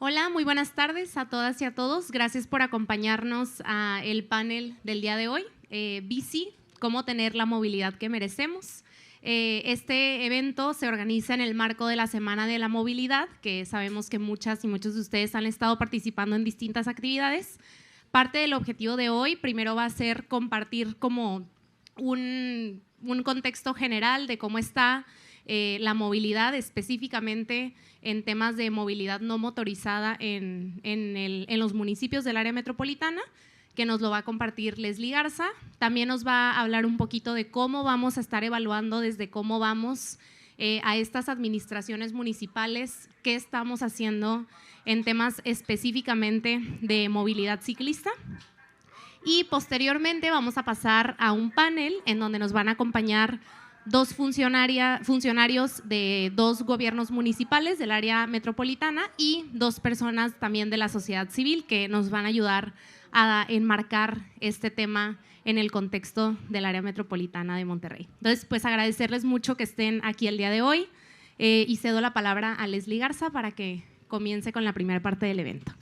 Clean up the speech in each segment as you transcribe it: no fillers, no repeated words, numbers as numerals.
Hola, muy buenas tardes a todas y a todos. Gracias por acompañarnos a el panel del día de hoy, Bici, cómo tener la movilidad que merecemos. Este evento se organiza en el marco de la Semana de la Movilidad, que sabemos que muchas y muchos de ustedes han estado participando en distintas actividades. Parte del objetivo de hoy primero va a ser compartir como un contexto general de cómo está la movilidad, específicamente en temas de movilidad no motorizada en los municipios del área metropolitana, que nos lo va a compartir Leslie Garza. También nos va a hablar un poquito de cómo vamos a estar evaluando desde cómo vamos a estas administraciones municipales, qué estamos haciendo en temas específicamente de movilidad ciclista. Y posteriormente vamos a pasar a un panel en donde nos van a acompañar dos funcionarios de dos gobiernos municipales del área metropolitana y dos personas también de la sociedad civil que nos van a ayudar a enmarcar este tema en el contexto del área metropolitana de Monterrey. Entonces, pues agradecerles mucho que estén aquí el día de hoy y cedo la palabra a Leslie Garza para que comience con la primera parte del evento.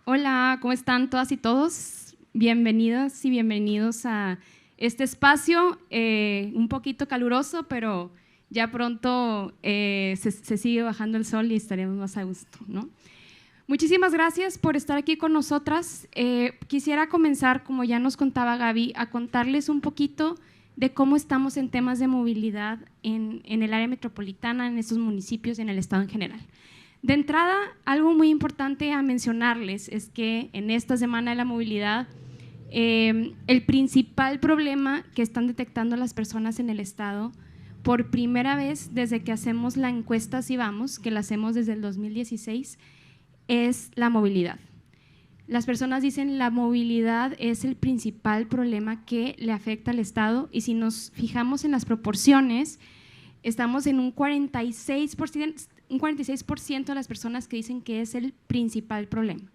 Hola, ¿cómo están todas y todos? Bienvenidas y bienvenidos a este espacio un poquito caluroso, pero ya pronto se sigue bajando el sol y estaremos más a gusto, ¿no? Muchísimas gracias por estar aquí con nosotras. Quisiera comenzar, como ya nos contaba Gaby, a contarles un poquito de cómo estamos en temas de movilidad en el área metropolitana, en estos municipios y en el estado en general. De entrada, algo muy importante a mencionarles es que en esta Semana de la Movilidad, el principal problema que están detectando las personas en el estado, por primera vez desde que hacemos la encuesta Si Vamos, que la hacemos desde el 2016, es la movilidad. Las personas dicen la movilidad es el principal problema que le afecta al estado, y si nos fijamos en las proporciones, estamos en un 46% de las personas que dicen que es el principal problema.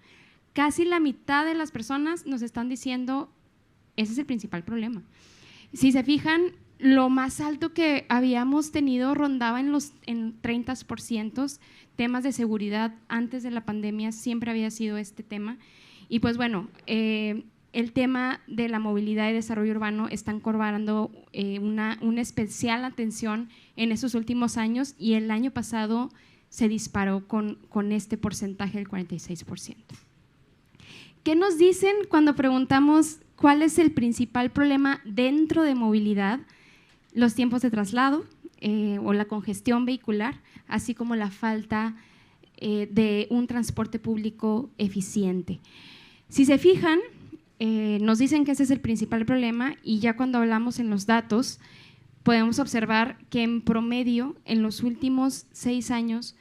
Casi la mitad de las personas nos están diciendo ese es el principal problema. Si se fijan, lo más alto que habíamos tenido rondaba en 30%. Temas de seguridad antes de la pandemia siempre había sido este tema. Y pues bueno, el tema de la movilidad y desarrollo urbano están cobrando una especial atención en estos últimos años, y el año pasado se disparó con este porcentaje del 46%. ¿Qué nos dicen cuando preguntamos cuál es el principal problema dentro de movilidad? Los tiempos de traslado o la congestión vehicular, así como la falta de un transporte público eficiente. Si se fijan, nos dicen que ese es el principal problema, y ya cuando hablamos en los datos podemos observar que en promedio en los últimos 6 años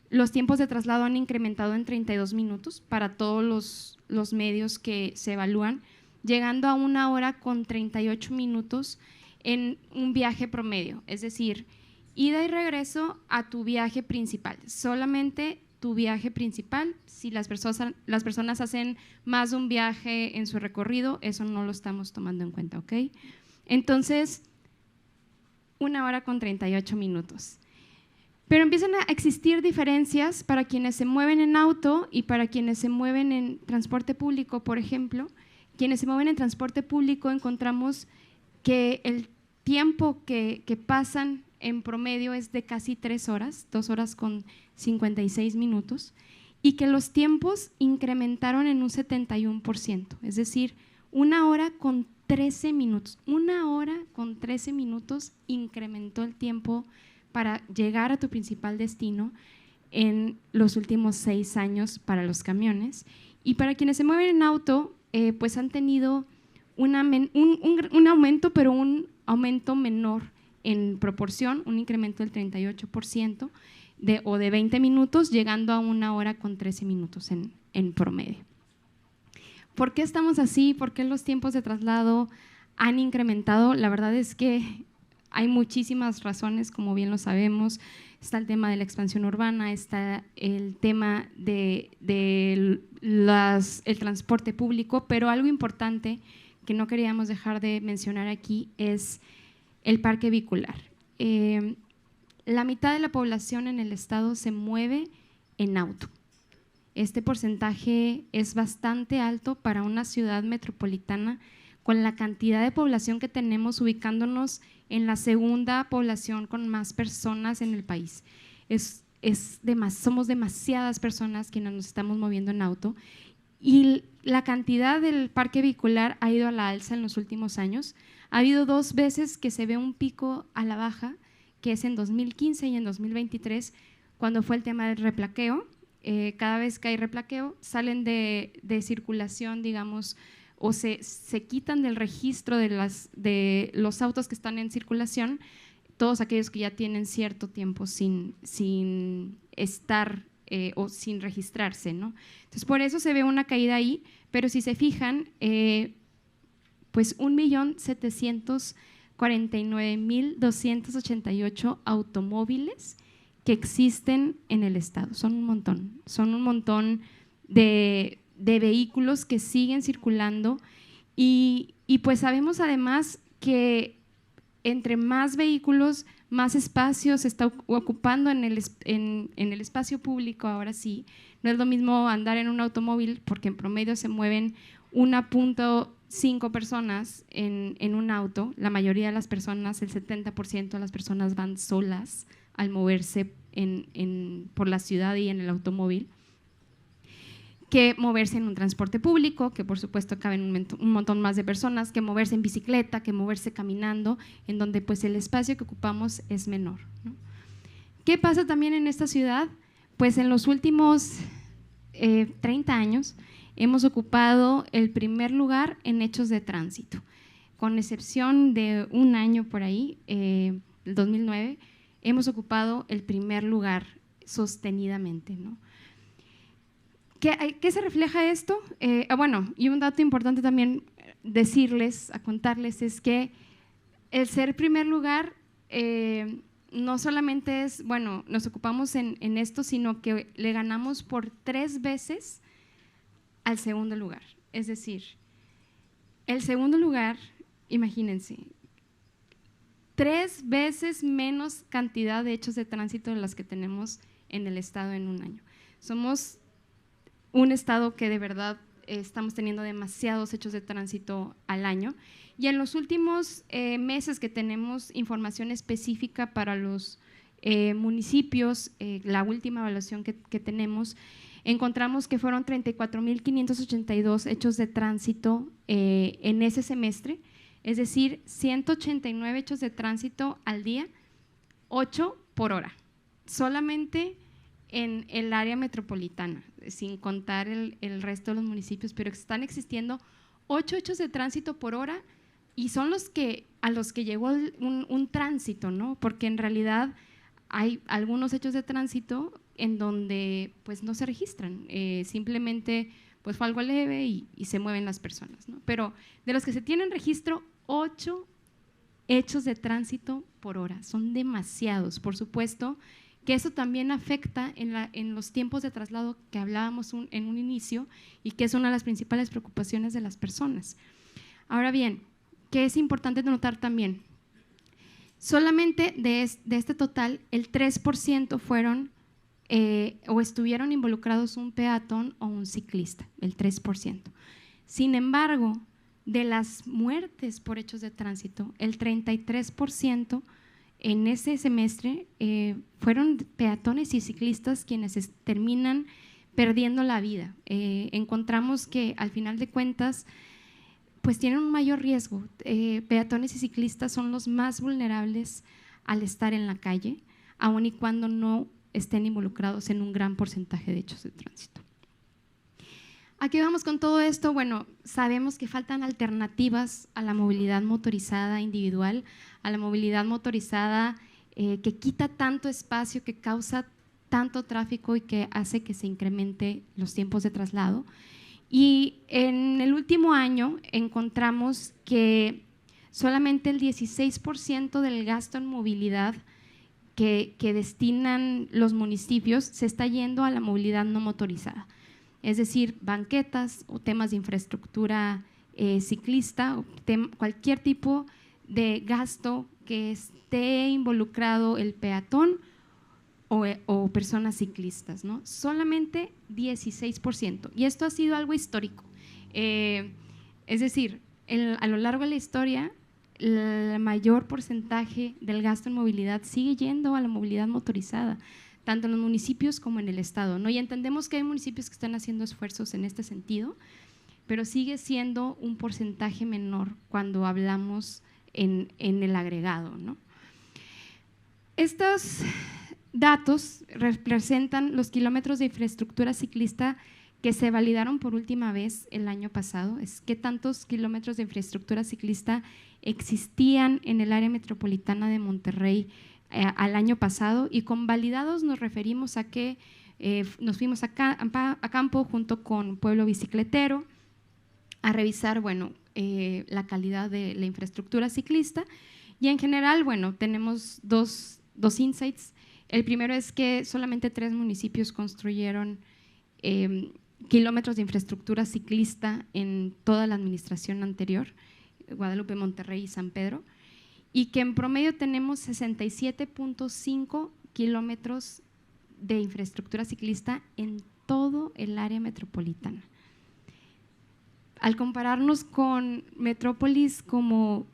los tiempos de traslado han incrementado en 32 minutos para todos los medios que se evalúan, llegando a 1 hora con 38 minutos en un viaje promedio, es decir, ida y regreso a tu viaje principal, solamente tu viaje principal. Si las personas hacen más de un viaje en su recorrido, eso no lo estamos tomando en cuenta, ¿ok? Entonces, 1 hora con 38 minutos. Pero empiezan a existir diferencias para quienes se mueven en auto y para quienes se mueven en transporte público. Por ejemplo, quienes se mueven en transporte público encontramos que el tiempo que pasan en promedio es de casi 3 horas, 2 horas con 56 minutos, y que los tiempos incrementaron en un 71%, es decir, 1 hora con 13 minutos. 1 hora con 13 minutos incrementó el tiempo para llegar a tu principal destino en los últimos 6 años para los camiones. Y para quienes se mueven en auto, pues han tenido un aumento, pero un aumento menor en proporción, un incremento del 38% o de 20 minutos, llegando a 1 hora con 13 minutos en promedio. ¿Por qué estamos así? ¿Por qué los tiempos de traslado han incrementado? La verdad es que hay muchísimas razones, como bien lo sabemos. Está el tema de la expansión urbana, está el tema del transporte público, pero algo importante que no queríamos dejar de mencionar aquí es el parque vehicular. la mitad de la población en el estado se mueve en auto. Este porcentaje es bastante alto para una ciudad metropolitana con la cantidad de población que tenemos, ubicándonos en la segunda población con más personas en el país. Somos demasiadas personas quienes nos estamos moviendo en auto y la cantidad del parque vehicular ha ido a la alza en los últimos años. Ha habido 2 veces que se ve un pico a la baja, que es en 2015 y en 2023, cuando fue el tema del replaqueo. Cada vez que hay replaqueo, salen de circulación, digamos, o se quitan del registro de los autos que están en circulación, todos aquellos que ya tienen cierto tiempo sin estar o sin registrarse, ¿no? Entonces, por eso se ve una caída ahí, pero si se fijan, pues 1.749.288 automóviles que existen en el estado. Son un montón de vehículos que siguen circulando y pues sabemos además que entre más vehículos, más espacio se está ocupando en el espacio público. Ahora sí, no es lo mismo andar en un automóvil, porque en promedio se mueven 1.5 personas en un auto. La mayoría de las personas, el 70% de las personas van solas al moverse por la ciudad y en el automóvil, que moverse en un transporte público, que por supuesto caben un montón más de personas, que moverse en bicicleta, que moverse caminando, en donde pues el espacio que ocupamos es menor, ¿no? ¿Qué pasa también en esta ciudad? Pues en los últimos 30 años hemos ocupado el primer lugar en hechos de tránsito, con excepción de un año por ahí, el 2009, hemos ocupado el primer lugar sostenidamente, ¿no? ¿Qué se refleja esto? Bueno, y un dato importante también contarles, es que el ser primer lugar no solamente es, bueno, nos ocupamos en esto, sino que le ganamos por 3 veces al segundo lugar. Es decir, el segundo lugar, imagínense, 3 veces menos cantidad de hechos de tránsito de las que tenemos en el estado en un año. Somos un estado que de verdad estamos teniendo demasiados hechos de tránsito al año, y en los últimos meses que tenemos información específica para los municipios, la última evaluación que tenemos, encontramos que fueron 34.582 hechos de tránsito en ese semestre, es decir, 189 hechos de tránsito al día, 8 por hora, solamente en el área metropolitana, sin contar el resto de los municipios, pero están existiendo 8 hechos de tránsito por hora, y son a los que llegó un tránsito, ¿no? Porque en realidad hay algunos hechos de tránsito en donde pues no se registran, simplemente pues fue algo leve y se mueven las personas, ¿no? Pero de los que se tienen registro, 8 hechos de tránsito por hora, son demasiados. Por supuesto que eso también afecta en los tiempos de traslado que hablábamos en un inicio, y que es una de las principales preocupaciones de las personas. Ahora bien, ¿qué es importante notar también? Solamente de este total, el 3% fueron o estuvieron involucrados un peatón o un ciclista, el 3%. Sin embargo, de las muertes por hechos de tránsito, el 33% en ese semestre fueron peatones y ciclistas quienes terminan perdiendo la vida. Encontramos que al final de cuentas pues tienen un mayor riesgo. Peatones y ciclistas son los más vulnerables al estar en la calle, aun y cuando no estén involucrados en un gran porcentaje de hechos de tránsito. ¿A qué vamos con todo esto? Bueno, sabemos que faltan alternativas a la movilidad motorizada individual, a la movilidad motorizada que quita tanto espacio, que causa tanto tráfico y que hace que se incremente los tiempos de traslado. Y en el último año encontramos que solamente el 16% del gasto en movilidad que destinan los municipios se está yendo a la movilidad no motorizada. Es decir, banquetas o temas de infraestructura ciclista, o cualquier tipo de gasto que esté involucrado el peatón o personas ciclistas, ¿no? Solamente 16%. Y esto ha sido algo histórico. Es decir, a lo largo de la historia, el mayor porcentaje del gasto en movilidad sigue yendo a la movilidad motorizada, tanto en los municipios como en el estado, ¿no? Y entendemos que hay municipios que están haciendo esfuerzos en este sentido, pero sigue siendo un porcentaje menor cuando hablamos en el agregado, ¿no? Estos datos representan los kilómetros de infraestructura ciclista que se validaron por última vez el año pasado. Es qué tantos kilómetros de infraestructura ciclista existían en el área metropolitana de Monterrey al año pasado, y con validados nos referimos a que nos fuimos a campo junto con Pueblo Bicicletero a revisar, bueno, la calidad de la infraestructura ciclista, y en general, bueno, tenemos dos insights. El primero es que solamente 3 municipios construyeron kilómetros de infraestructura ciclista en toda la administración anterior, Guadalupe, Monterrey y San Pedro, y que en promedio tenemos 67.5 kilómetros de infraestructura ciclista en todo el área metropolitana. Al compararnos con metrópolis como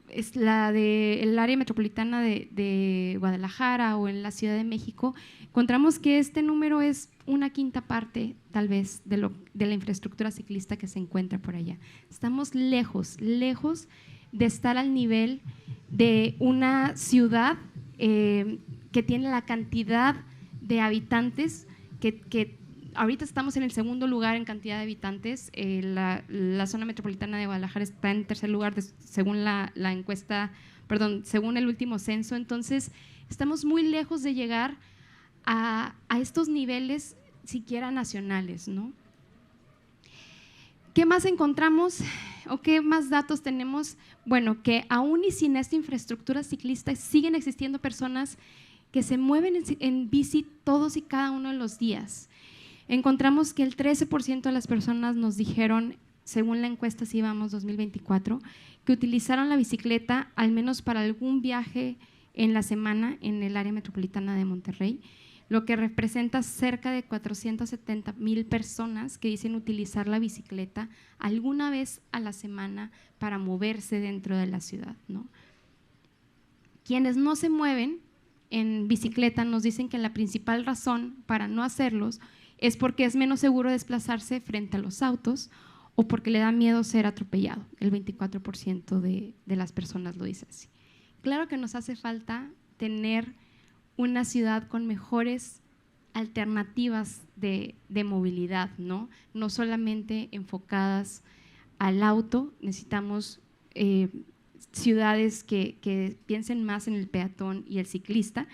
es la del área metropolitana de Guadalajara o en la Ciudad de México, encontramos que este número es una quinta parte, tal vez, de la infraestructura ciclista que se encuentra por allá. Estamos lejos de estar al nivel de una ciudad que tiene la cantidad de habitantes que ahorita estamos en el segundo lugar en cantidad de habitantes. La zona metropolitana de Guadalajara está en tercer lugar según la encuesta, perdón, según el último censo. Entonces, estamos muy lejos de llegar a estos niveles siquiera nacionales, ¿no? ¿Qué más encontramos o qué más datos tenemos? Bueno, que aún y sin esta infraestructura ciclista siguen existiendo personas que se mueven en bici todos y cada uno de los días. Encontramos que el 13% de las personas nos dijeron, según la encuesta Si Vamos 2024, que utilizaron la bicicleta al menos para algún viaje en la semana en el área metropolitana de Monterrey, lo que representa cerca de 470,000 personas que dicen utilizar la bicicleta alguna vez a la semana para moverse dentro de la ciudad, ¿no? Quienes no se mueven en bicicleta nos dicen que la principal razón para no hacerlos es porque es menos seguro desplazarse frente a los autos o porque le da miedo ser atropellado. El 24% de las personas lo dice así. Claro que nos hace falta tener una ciudad con mejores alternativas de movilidad, ¿no? No solamente enfocadas al auto. Necesitamos ciudades que piensen más en el peatón y el ciclista.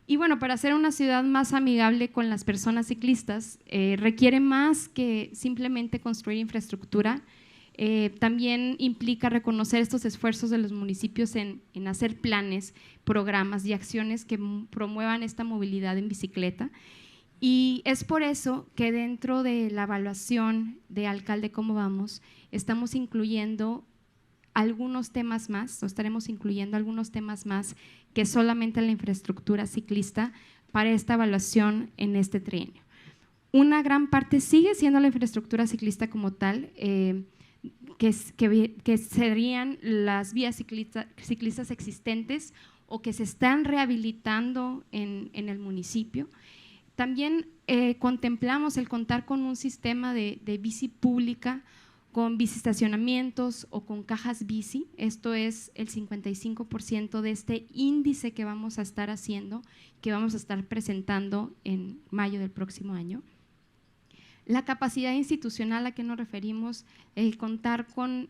Y bueno, para hacer una ciudad más amigable con las personas ciclistas requiere más que simplemente construir infraestructura. También implica reconocer estos esfuerzos de los municipios en hacer planes, programas y acciones que promuevan esta movilidad en bicicleta. Y es por eso que dentro de la evaluación de Alcalde Cómo Vamos estamos incluyendo algunos temas más, o estaremos incluyendo algunos temas más que solamente la infraestructura ciclista para esta evaluación en este trienio. Una gran parte sigue siendo la infraestructura ciclista como tal, que serían las vías ciclistas existentes o que se están rehabilitando en el municipio. También contemplamos el contar con un sistema de bici pública, con biciestacionamientos o con cajas bici. Esto es el 55% de este índice que vamos a estar haciendo, que vamos a estar presentando en mayo del próximo año. La capacidad institucional a que nos referimos, el contar con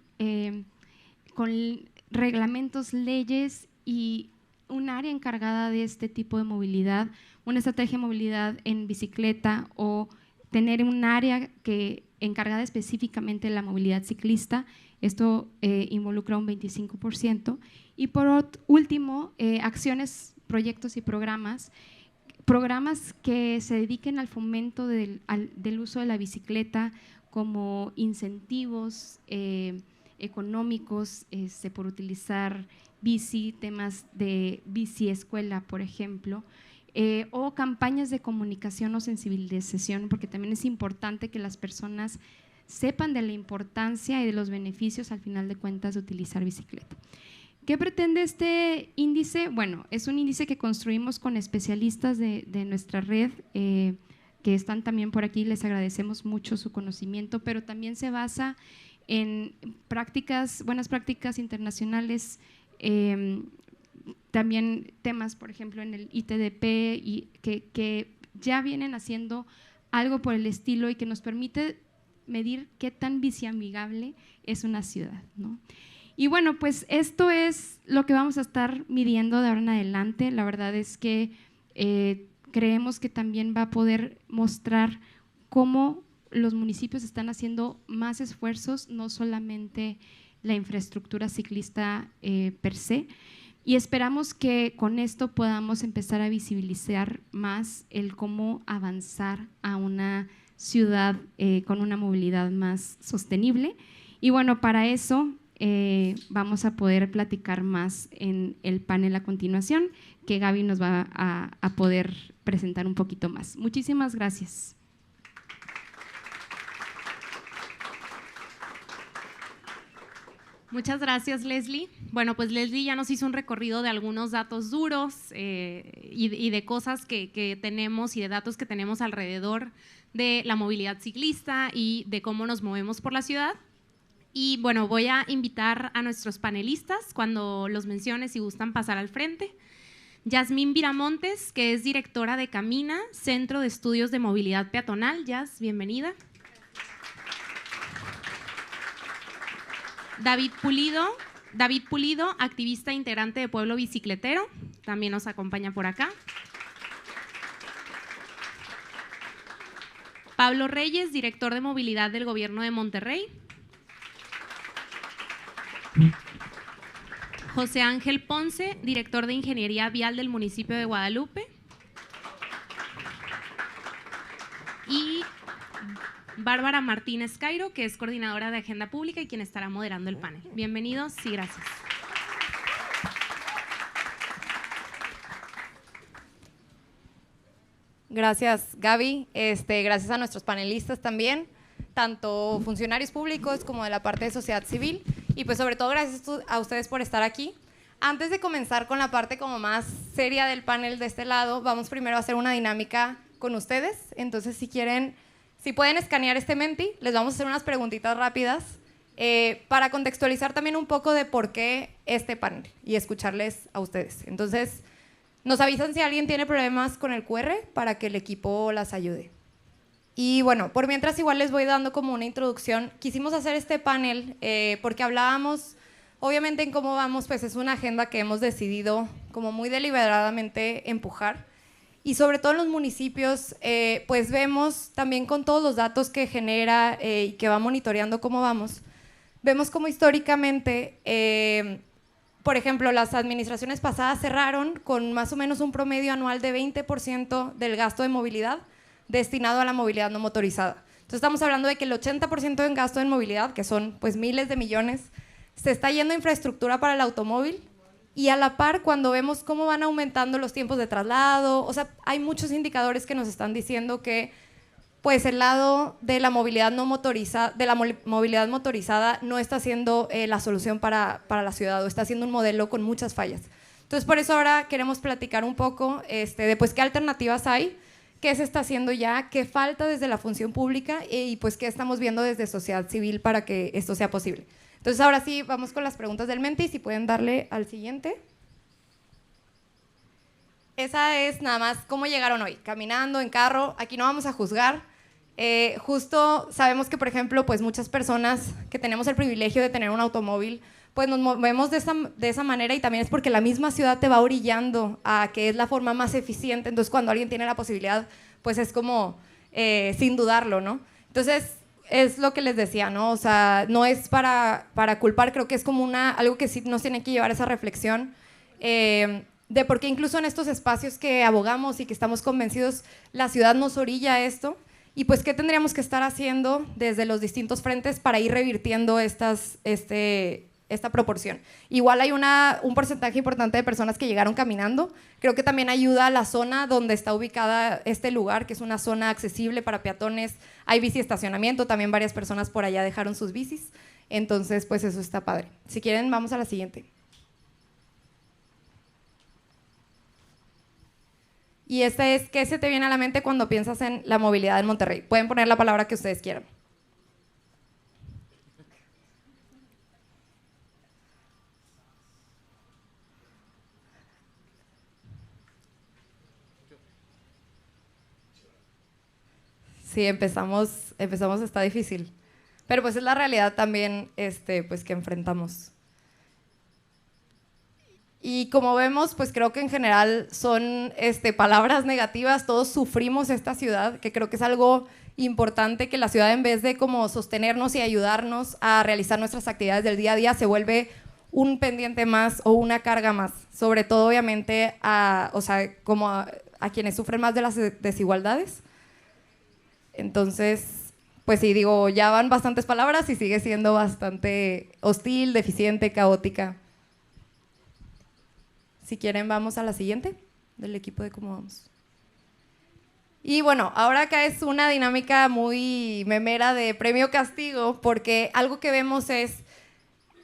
reglamentos, leyes y un área encargada de este tipo de movilidad, una estrategia de movilidad en bicicleta o tener un área encargada específicamente de la movilidad ciclista. Esto involucra un 25%. Y por último, acciones, proyectos y programas que se dediquen al fomento del uso de la bicicleta como incentivos económicos por utilizar bici, temas de bici escuela, por ejemplo, o campañas de comunicación o sensibilización, porque también es importante que las personas sepan de la importancia y de los beneficios al final de cuentas de utilizar bicicleta. ¿Qué pretende este índice? Bueno, es un índice que construimos con especialistas de nuestra red, que están también por aquí, les agradecemos mucho su conocimiento, pero también se basa en buenas prácticas internacionales, también temas, por ejemplo, en el ITDP, y que ya vienen haciendo algo por el estilo y que nos permite medir qué tan biciamigable es una ciudad, ¿no? Y bueno, pues esto es lo que vamos a estar midiendo de ahora en adelante. La verdad es que creemos que también va a poder mostrar cómo los municipios están haciendo más esfuerzos, no solamente la infraestructura ciclista per se, y esperamos que con esto podamos empezar a visibilizar más el cómo avanzar a una ciudad con una movilidad más sostenible. Y bueno, para eso vamos a poder platicar más en el panel a continuación, que Gaby nos va a poder presentar un poquito más. Muchísimas gracias. Muchas gracias, Leslie. Bueno, pues Leslie ya nos hizo un recorrido de algunos datos duros y de cosas que tenemos y de datos que tenemos alrededor de la movilidad ciclista y de cómo nos movemos por la ciudad. Y bueno, voy a invitar a nuestros panelistas, cuando los mencione, si gustan pasar al frente. Yasmín Viramontes, que es directora de Camina, Centro de Estudios de Movilidad Peatonal. Yas, bienvenida. David Pulido, activista integrante de Pueblo Bicicletero, también nos acompaña por acá. Pablo Reyes, director de movilidad del Gobierno de Monterrey. José Ángel Ponce, director de Ingeniería Vial del municipio de Guadalupe. Y Bárbara Martínez Cairo, que es coordinadora de Agenda Pública y quien estará moderando el panel. Bienvenidos y gracias. Gracias, Gaby. Gracias a nuestros panelistas también, tanto funcionarios públicos como de la parte de sociedad civil. Y pues sobre todo gracias a ustedes por estar aquí. Antes de comenzar con la parte como más seria del panel de este lado, vamos primero a hacer una dinámica con ustedes. Entonces, si pueden escanear este Menti, les vamos a hacer unas preguntitas rápidas para contextualizar también un poco de por qué este panel y escucharles a ustedes. Entonces, nos avisan si alguien tiene problemas con el QR para que el equipo las ayude. Y bueno, por mientras igual les voy dando como una introducción. Quisimos hacer este panel porque hablábamos, obviamente en cómo vamos, pues es una agenda que hemos decidido como muy deliberadamente empujar. Y sobre todo en los municipios, pues vemos también con todos los datos que genera y que va monitoreando cómo vamos, vemos como históricamente, por ejemplo, las administraciones pasadas cerraron con más o menos un promedio anual de 20% del gasto de movilidad destinado a la movilidad no motorizada. Entonces estamos hablando de que el 80% del gasto en movilidad, que son pues miles de millones, se está yendo a infraestructura para el automóvil. Y a la par, cuando vemos cómo van aumentando los tiempos de traslado, o sea, hay muchos indicadores que nos están diciendo que pues el lado de la movilidad no motorizada, movilidad motorizada no está siendo la solución para la ciudad, o está siendo un modelo con muchas fallas. Entonces, por eso ahora queremos platicar un poco de pues qué alternativas hay, qué se está haciendo ya, qué falta desde la función pública y pues qué estamos viendo desde sociedad civil para que esto sea posible. Entonces, ahora sí, vamos con las preguntas del Menti, si pueden darle al siguiente. Esa es nada más cómo llegaron hoy, caminando, en carro. Aquí no vamos a juzgar. Justo sabemos que, por ejemplo, pues muchas personas que tenemos el privilegio de tener un automóvil, pues nos movemos de esa manera, y también es porque la misma ciudad te va orillando a que es la forma más eficiente. Entonces, cuando alguien tiene la posibilidad, pues es como sin dudarlo, ¿no? Entonces, es lo que les decía, ¿no? O sea, no es para culpar, creo que es como algo que sí nos tiene que llevar a esa reflexión de por qué incluso en estos espacios que abogamos y que estamos convencidos, la ciudad nos orilla a esto, y pues qué tendríamos que estar haciendo desde los distintos frentes para ir revirtiendo estas esta proporción. Igual hay un porcentaje importante de personas que llegaron caminando. Creo que también ayuda a la zona donde está ubicada este lugar, que es una zona accesible para peatones. Hay bici estacionamiento, también varias personas por allá dejaron sus bicis. Entonces, pues eso está padre. Si quieren, vamos a la siguiente. Y esta es, ¿qué se te viene a la mente cuando piensas en la movilidad en Monterrey? Pueden poner la palabra que ustedes quieran. Sí, empezamos, está difícil. Pero pues es la realidad también pues, que enfrentamos. Y como vemos, pues creo que en general son palabras negativas, todos sufrimos esta ciudad, que creo que es algo importante, que la ciudad en vez de como sostenernos y ayudarnos a realizar nuestras actividades del día a día, se vuelve un pendiente más o una carga más, sobre todo obviamente a quienes sufren más de las desigualdades. Entonces, pues sí, digo, ya van bastantes palabras y sigue siendo bastante hostil, deficiente, caótica. Si quieren, vamos a la siguiente del equipo de cómo vamos. Y bueno, ahora acá es una dinámica muy memera de premio-castigo, porque algo que vemos es,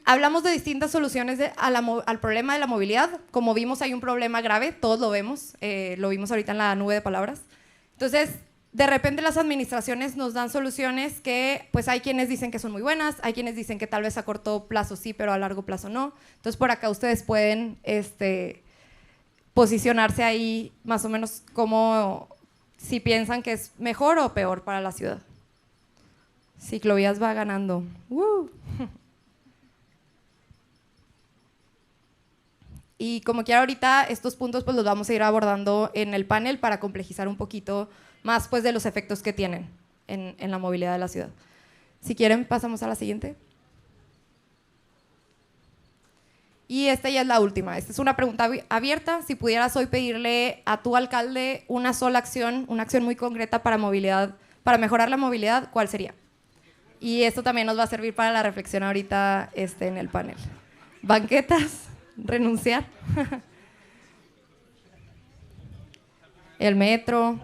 hablamos de distintas soluciones al problema de la movilidad. Como vimos, hay un problema grave, todos lo vemos ahorita en la nube de palabras. Entonces, de repente las administraciones nos dan soluciones que pues hay quienes dicen que son muy buenas, hay quienes dicen que tal vez a corto plazo sí, pero a largo plazo no. Entonces por acá ustedes pueden posicionarse ahí más o menos como si piensan que es mejor o peor para la ciudad. Ciclovías va ganando. Y como quiera ahorita estos puntos pues los vamos a ir abordando en el panel para complejizar un poquito más pues de los efectos que tienen en la movilidad de la ciudad. Si quieren, pasamos a la siguiente. Y esta ya es la última. Esta es una pregunta abierta. Si pudieras hoy pedirle a tu alcalde una sola acción, una acción muy concreta para mejorar la movilidad, ¿cuál sería? Y esto también nos va a servir para la reflexión ahorita en el panel. Banquetas, renunciar. El metro.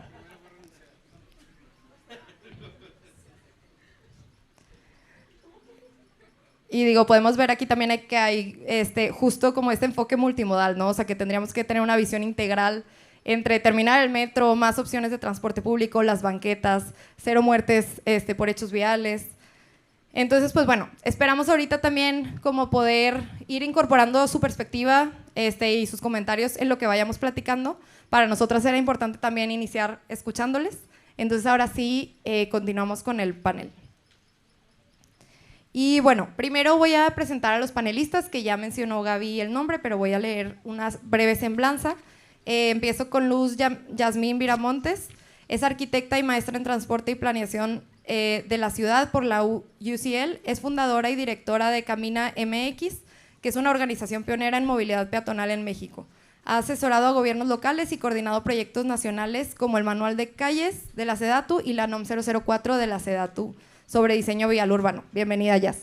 Y digo, podemos ver aquí también que hay justo como este enfoque multimodal, ¿no? O sea, que tendríamos que tener una visión integral entre terminar el metro, más opciones de transporte público, las banquetas, cero muertes por hechos viales. Entonces, pues bueno, esperamos ahorita también como poder ir incorporando su perspectiva y sus comentarios en lo que vayamos platicando. Para nosotras era importante también iniciar escuchándoles. Entonces, ahora sí, continuamos con el panel. Y bueno, primero voy a presentar a los panelistas, que ya mencionó Gaby el nombre, pero voy a leer una breve semblanza. Empiezo con Luz Yasmín Viramontes. Es arquitecta y maestra en transporte y planeación de la ciudad por la UCL. Es fundadora y directora de Camina MX, que es una organización pionera en movilidad peatonal en México. Ha asesorado a gobiernos locales y coordinado proyectos nacionales como el Manual de Calles de la SEDATU y la NOM 004 de la SEDATU sobre diseño vial urbano. Bienvenida, Jazz.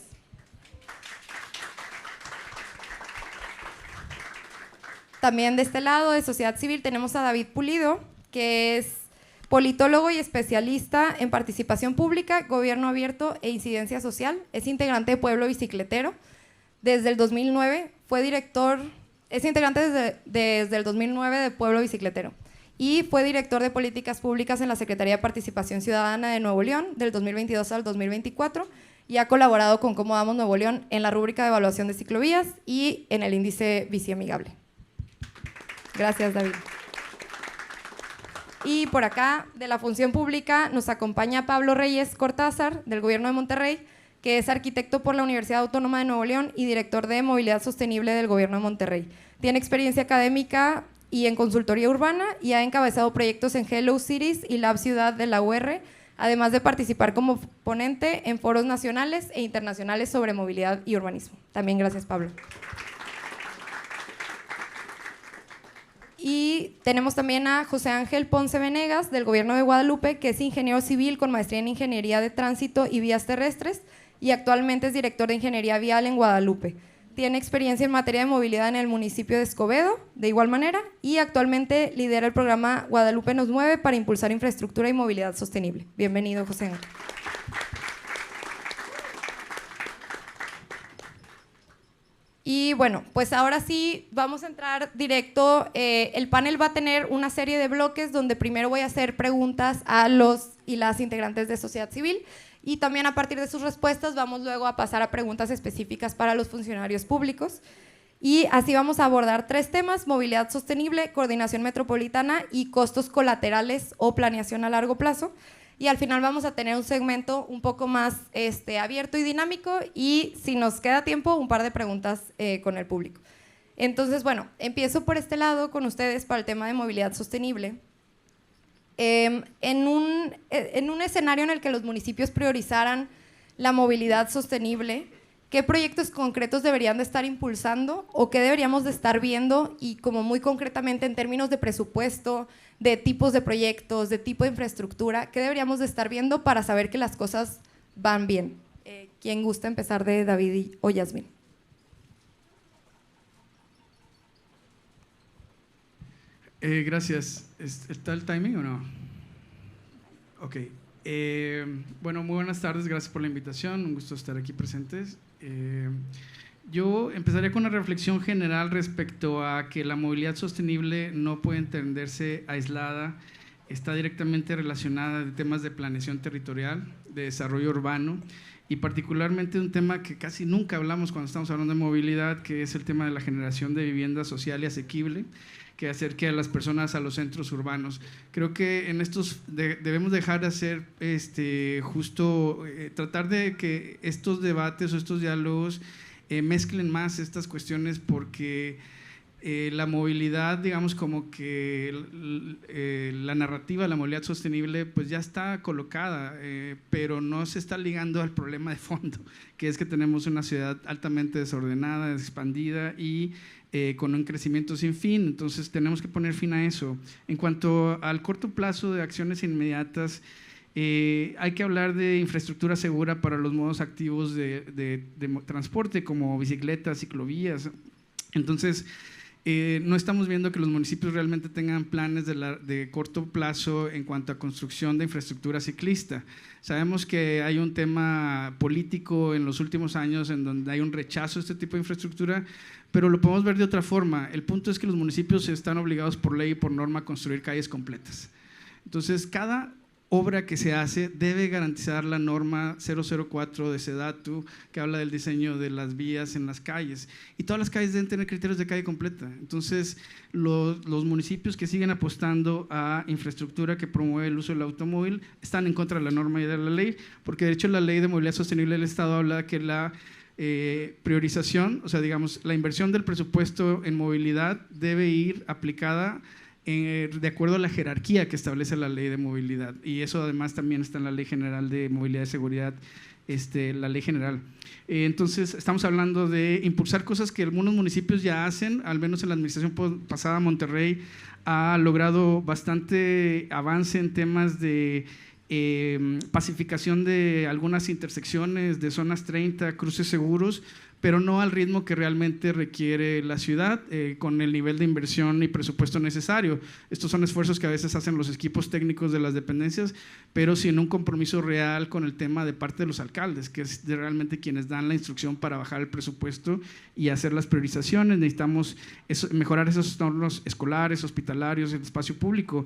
También de este lado, de sociedad civil, tenemos a David Pulido, que es politólogo y especialista en participación pública, gobierno abierto e incidencia social. Es integrante de Pueblo Bicicletero. Desde el 2009 es integrante desde el 2009 de Pueblo Bicicletero. Y fue director de políticas públicas en la Secretaría de Participación Ciudadana de Nuevo León del 2022 al 2024 y ha colaborado con Cómo Vamos Nuevo León en la rúbrica de evaluación de ciclovías y en el índice Bici Amigable. Gracias, David. Y por acá, de la función pública, nos acompaña Pablo Reyes Cortázar, del Gobierno de Monterrey, que es arquitecto por la Universidad Autónoma de Nuevo León y director de Movilidad Sostenible del Gobierno de Monterrey. Tiene experiencia académica y en consultoría urbana y ha encabezado proyectos en Hello Cities y Lab Ciudad de la UR, además de participar como ponente en foros nacionales e internacionales sobre movilidad y urbanismo. También gracias, Pablo. Y tenemos también a José Ángel Ponce Venegas, del Gobierno de Guadalupe, que es ingeniero civil con maestría en Ingeniería de Tránsito y Vías Terrestres y actualmente es director de Ingeniería Vial en Guadalupe. tiene experiencia en materia de movilidad en el municipio de Escobedo, de igual manera, y actualmente lidera el programa Guadalupe nos mueve para impulsar infraestructura y movilidad sostenible. Bienvenido, José Ángel. Y bueno, pues ahora sí vamos a entrar directo. El panel va a tener una serie de bloques donde primero voy a hacer preguntas a los y las integrantes de sociedad civil y también a partir de sus respuestas vamos luego a pasar a preguntas específicas para los funcionarios públicos. Y así vamos a abordar 3 temas: movilidad sostenible, coordinación metropolitana y costos colaterales o planeación a largo plazo. Y al final vamos a tener un segmento un poco más abierto y dinámico y, si nos queda tiempo, un par de preguntas con el público. Entonces, bueno, empiezo por este lado con ustedes para el tema de movilidad sostenible. En un escenario en el que los municipios priorizaran la movilidad sostenible, ¿qué proyectos concretos deberían de estar impulsando o qué deberíamos de estar viendo? Y como muy concretamente en términos de presupuesto, de tipos de proyectos, de tipo de infraestructura, ¿qué deberíamos de estar viendo para saber que las cosas van bien? ¿Quién gusta empezar, de David o Yasmín? Gracias. ¿Está el timing o no? Ok. Bueno, muy buenas tardes, gracias por la invitación, un gusto estar aquí presentes. Yo empezaría con una reflexión general respecto a que la movilidad sostenible no puede entenderse aislada, está directamente relacionada de temas de planeación territorial, de desarrollo urbano y particularmente un tema que casi nunca hablamos cuando estamos hablando de movilidad, que es el tema de la generación de vivienda social y asequible, que acerque a las personas a los centros urbanos. Creo que en estos debemos dejar de hacer tratar de que estos debates o estos diálogos mezclen más estas cuestiones, porque la movilidad, digamos, como que la narrativa de la movilidad sostenible pues ya está colocada, pero no se está ligando al problema de fondo, que es que tenemos una ciudad altamente desordenada, expandida y con un crecimiento sin fin. Entonces tenemos que poner fin a eso. En cuanto al corto plazo de acciones inmediatas, hay que hablar de infraestructura segura para los modos activos de transporte, como bicicletas, ciclovías. Entonces, no estamos viendo que los municipios realmente tengan planes de corto plazo en cuanto a construcción de infraestructura ciclista. Sabemos que hay un tema político en los últimos años en donde hay un rechazo a este tipo de infraestructura, pero lo podemos ver de otra forma. El punto es que los municipios están obligados por ley y por norma a construir calles completas. Entonces, cada obra que se hace debe garantizar la norma 004 de SEDATU, que habla del diseño de las vías en las calles, y todas las calles deben tener criterios de calle completa. Entonces los municipios que siguen apostando a infraestructura que promueve el uso del automóvil están en contra de la norma y de la ley, porque de hecho la ley de movilidad sostenible del Estado habla que la priorización, o sea, digamos, la inversión del presupuesto en movilidad debe ir aplicada de acuerdo a la jerarquía que establece la ley de movilidad, y eso además también está en la Ley General de Movilidad y Seguridad, la Ley General. Entonces estamos hablando de impulsar cosas que algunos municipios ya hacen, al menos en la administración pasada Monterrey ha logrado bastante avance en temas de pacificación de algunas intersecciones, de zonas 30, cruces seguros, pero no al ritmo que realmente requiere la ciudad, con el nivel de inversión y presupuesto necesario. Estos son esfuerzos que a veces hacen los equipos técnicos de las dependencias, pero sin un compromiso real con el tema de parte de los alcaldes, que es realmente quienes dan la instrucción para bajar el presupuesto y hacer las priorizaciones. Necesitamos mejorar esos entornos escolares, hospitalarios, el espacio público.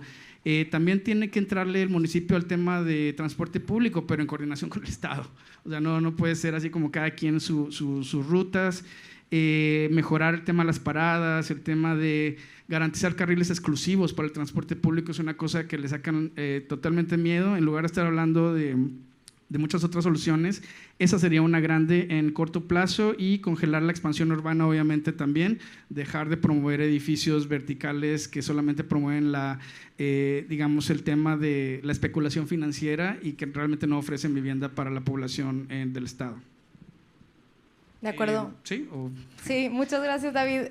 También tiene que entrarle el municipio al tema de transporte público, pero en coordinación con el Estado. O sea, no puede ser así como cada quien sus rutas. Mejorar el tema de las paradas, el tema de garantizar carriles exclusivos para el transporte público es una cosa que le sacan totalmente miedo. En lugar de estar hablando de muchas otras soluciones, esa sería una grande en corto plazo, y congelar la expansión urbana, obviamente también, dejar de promover edificios verticales que solamente promueven digamos, el tema de la especulación financiera y que realmente no ofrecen vivienda para la población del Estado. De acuerdo. ¿Sí? Sí, muchas gracias, David.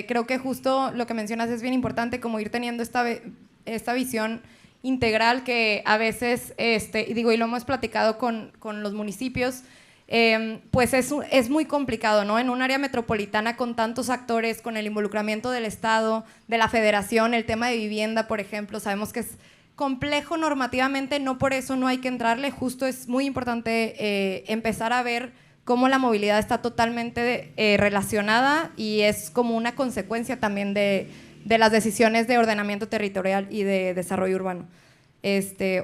Creo que justo lo que mencionas es bien importante, como ir teniendo esta visión integral que a veces, y lo hemos platicado con los municipios, pues es muy complicado, ¿no? En un área metropolitana con tantos actores, con el involucramiento del Estado, de la Federación, el tema de vivienda, por ejemplo, sabemos que es complejo normativamente, no por eso no hay que entrarle, justo es muy importante empezar a ver cómo la movilidad está totalmente relacionada y es como una consecuencia también de las decisiones de ordenamiento territorial y de desarrollo urbano,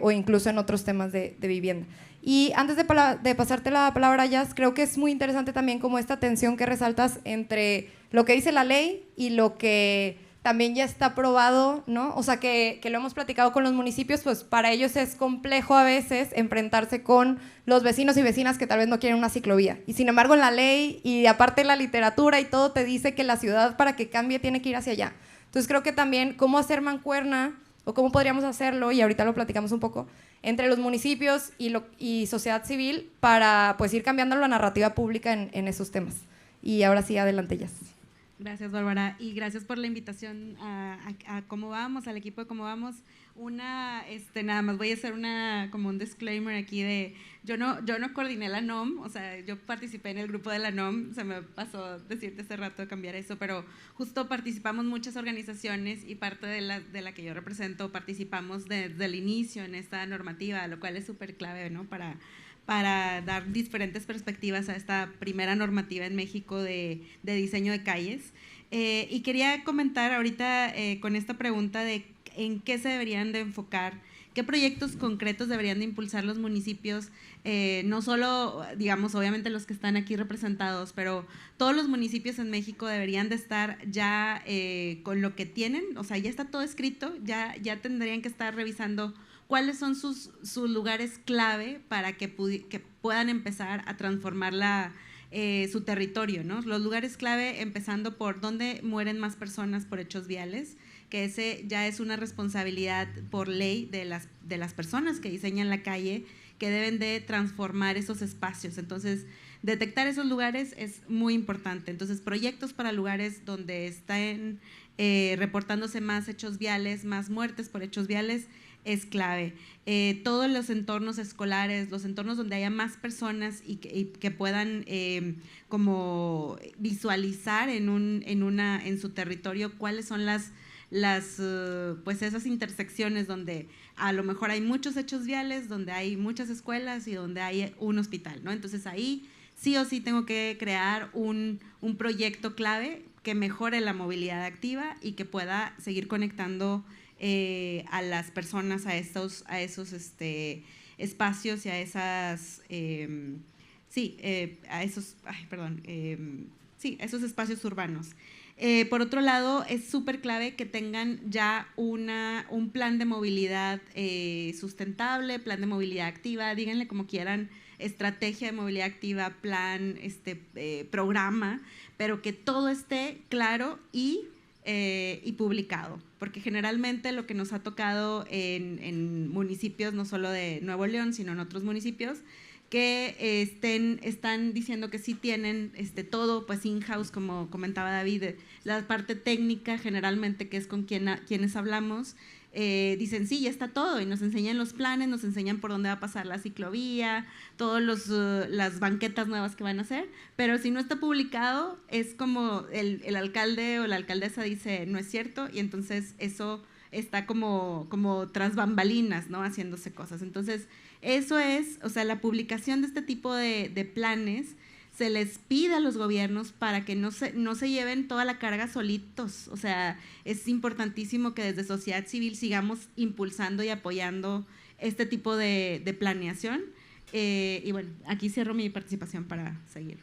o incluso en otros temas de vivienda. Y antes de pasarte la palabra, Jazz, creo que es muy interesante también como esta tensión que resaltas entre lo que dice la ley y lo que también ya está aprobado, ¿no? O sea, que lo hemos platicado con los municipios, pues para ellos es complejo a veces enfrentarse con los vecinos y vecinas que tal vez no quieren una ciclovía. Y sin embargo, la ley y aparte la literatura y todo te dice que la ciudad para que cambie tiene que ir hacia allá. Entonces creo que también cómo hacer mancuerna o cómo podríamos hacerlo, y ahorita lo platicamos un poco, entre los municipios y sociedad civil para pues ir cambiando la narrativa pública en esos temas. Y ahora sí, adelante, Jazz. Gracias, Bárbara, y gracias por la invitación a Cómo Vamos, al equipo de Cómo Vamos. Nada más voy a hacer como un disclaimer aquí de, yo no coordiné la NOM, o sea, yo participé en el grupo de la NOM, se me pasó decirte hace rato de cambiar eso, pero justo participamos muchas organizaciones y parte de la que yo represento participamos desde el inicio en esta normativa, lo cual es súper clave, ¿no? Para dar diferentes perspectivas a esta primera normativa en México de diseño de calles. Y quería comentar ahorita con esta pregunta de en qué se deberían de enfocar, qué proyectos concretos deberían de impulsar los municipios, no solo, digamos, obviamente los que están aquí representados, pero todos los municipios en México deberían de estar ya con lo que tienen, o sea, ya está todo escrito, ya tendrían que estar revisando cuáles son sus lugares clave para que puedan empezar a transformar su territorio, ¿no? Los lugares clave empezando por dónde mueren más personas por hechos viales, que ese ya es una responsabilidad por ley de las personas que diseñan la calle, que deben de transformar esos espacios. Entonces, detectar esos lugares es muy importante. Entonces, proyectos para lugares donde estén reportándose más hechos viales, más muertes por hechos viales, es clave. Todos los entornos escolares, los entornos donde haya más personas y que puedan como visualizar en su territorio cuáles son pues esas intersecciones donde a lo mejor hay muchos hechos viales, donde hay muchas escuelas y donde hay un hospital, ¿no? Entonces ahí sí o sí tengo que crear un proyecto clave que mejore la movilidad activa y que pueda seguir conectando a las personas a esos espacios y a esas esos espacios urbanos. Por otro lado, es súper clave que tengan ya un plan de movilidad sustentable, plan de movilidad activa, díganle como quieran, estrategia de movilidad activa, plan, programa, pero que todo esté claro y publicado, porque generalmente lo que nos ha tocado en municipios, no solo de Nuevo León, sino en otros municipios, que están diciendo que sí tienen todo pues in-house, como comentaba David, la parte técnica generalmente, que es con quienes hablamos, dicen sí, ya está todo, y nos enseñan los planes, nos enseñan por dónde va a pasar la ciclovía, todas las banquetas nuevas que van a hacer, pero si no está publicado, es como el alcalde o la alcaldesa dice, no es cierto, y entonces eso está como tras bambalinas, ¿no? Haciéndose cosas. Entonces, eso es, o sea, la publicación de este tipo de planes se les pide a los gobiernos para que no se lleven toda la carga solitos. O sea, es importantísimo que desde sociedad civil sigamos impulsando y apoyando este tipo de planeación. Y bueno, aquí cierro mi participación para seguir.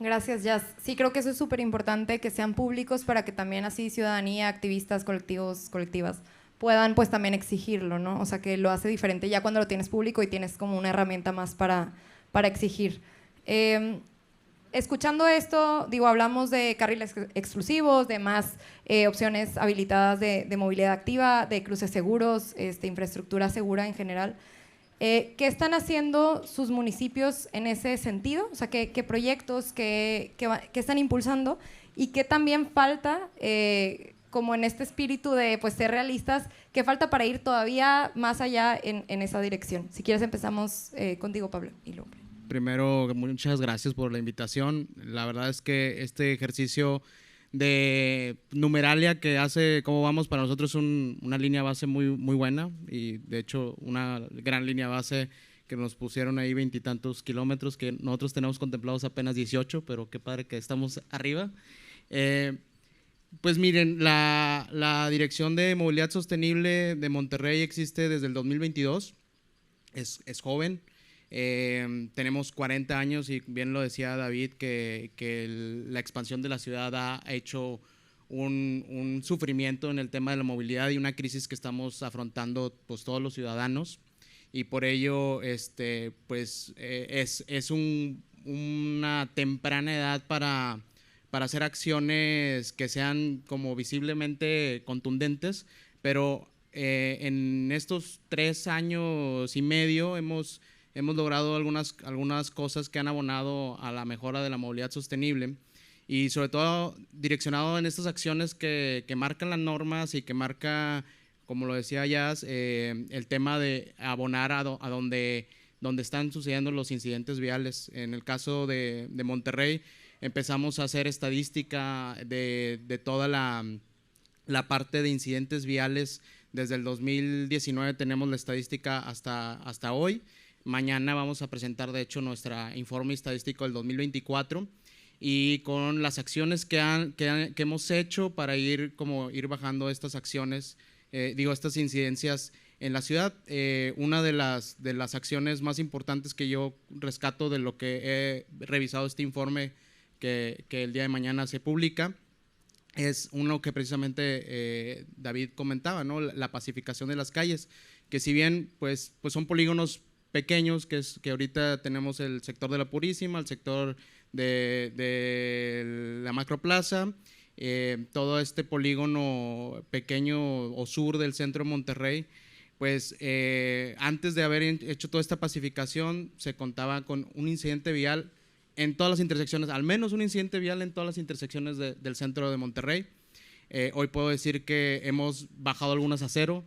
Gracias, Jazz. Sí, creo que eso es súper importante, que sean públicos para que también así ciudadanía, activistas, colectivos, colectivas puedan pues también exigirlo, ¿no? O sea, que lo hace diferente ya cuando lo tienes público y tienes como una herramienta más para exigir. Escuchando esto, digo, hablamos de carriles exclusivos, de más opciones habilitadas de movilidad activa, de cruces seguros, infraestructura segura en general. ¿Qué están haciendo sus municipios en ese sentido? O sea, ¿qué proyectos, qué están impulsando? Y qué también falta, como en este espíritu de pues, ser realistas, qué falta para ir todavía más allá en esa dirección. Si quieres empezamos contigo, Pablo. Y luego. primero muchas gracias por la invitación. La verdad es que este ejercicio de numeralia que hace Cómo Vamos para nosotros es una línea base muy, muy buena, y de hecho una gran línea base que nos pusieron ahí 20 y tantos kilómetros, que nosotros tenemos contemplados apenas 18, pero qué padre que estamos arriba. Pues miren, la Dirección de Movilidad Sostenible de Monterrey existe desde el 2022, es joven. Tenemos 40 años y bien lo decía David que la expansión de la ciudad ha hecho un sufrimiento en el tema de la movilidad y una crisis que estamos afrontando pues todos los ciudadanos, y por ello pues es una temprana edad para hacer acciones que sean como visiblemente contundentes, pero en estos 3 años y medio hemos logrado algunas cosas que han abonado a la mejora de la movilidad sostenible, y sobre todo direccionado en estas acciones que marcan las normas y que marca, como lo decía Jazz, el tema de abonar a donde están sucediendo los incidentes viales. En el caso de Monterrey, empezamos a hacer estadística de toda la parte de incidentes viales. Desde el 2019 tenemos la estadística hasta hoy. Mañana vamos a presentar, de hecho, nuestro informe estadístico del 2024, y con las acciones que hemos hecho para ir bajando estas acciones, estas incidencias en la ciudad. Una de las acciones más importantes que yo rescato de lo que he revisado este informe que el día de mañana se publica es uno que precisamente David comentaba, ¿no? La pacificación de las calles, que si bien pues son polígonos pequeños, que ahorita tenemos el sector de la Purísima, el sector de la Macroplaza, todo este polígono pequeño o sur del centro de Monterrey, pues antes de haber hecho toda esta pacificación se contaba con un incidente vial en todas las intersecciones, al menos un incidente vial en todas las intersecciones del centro de Monterrey. Hoy puedo decir que hemos bajado algunas a 0.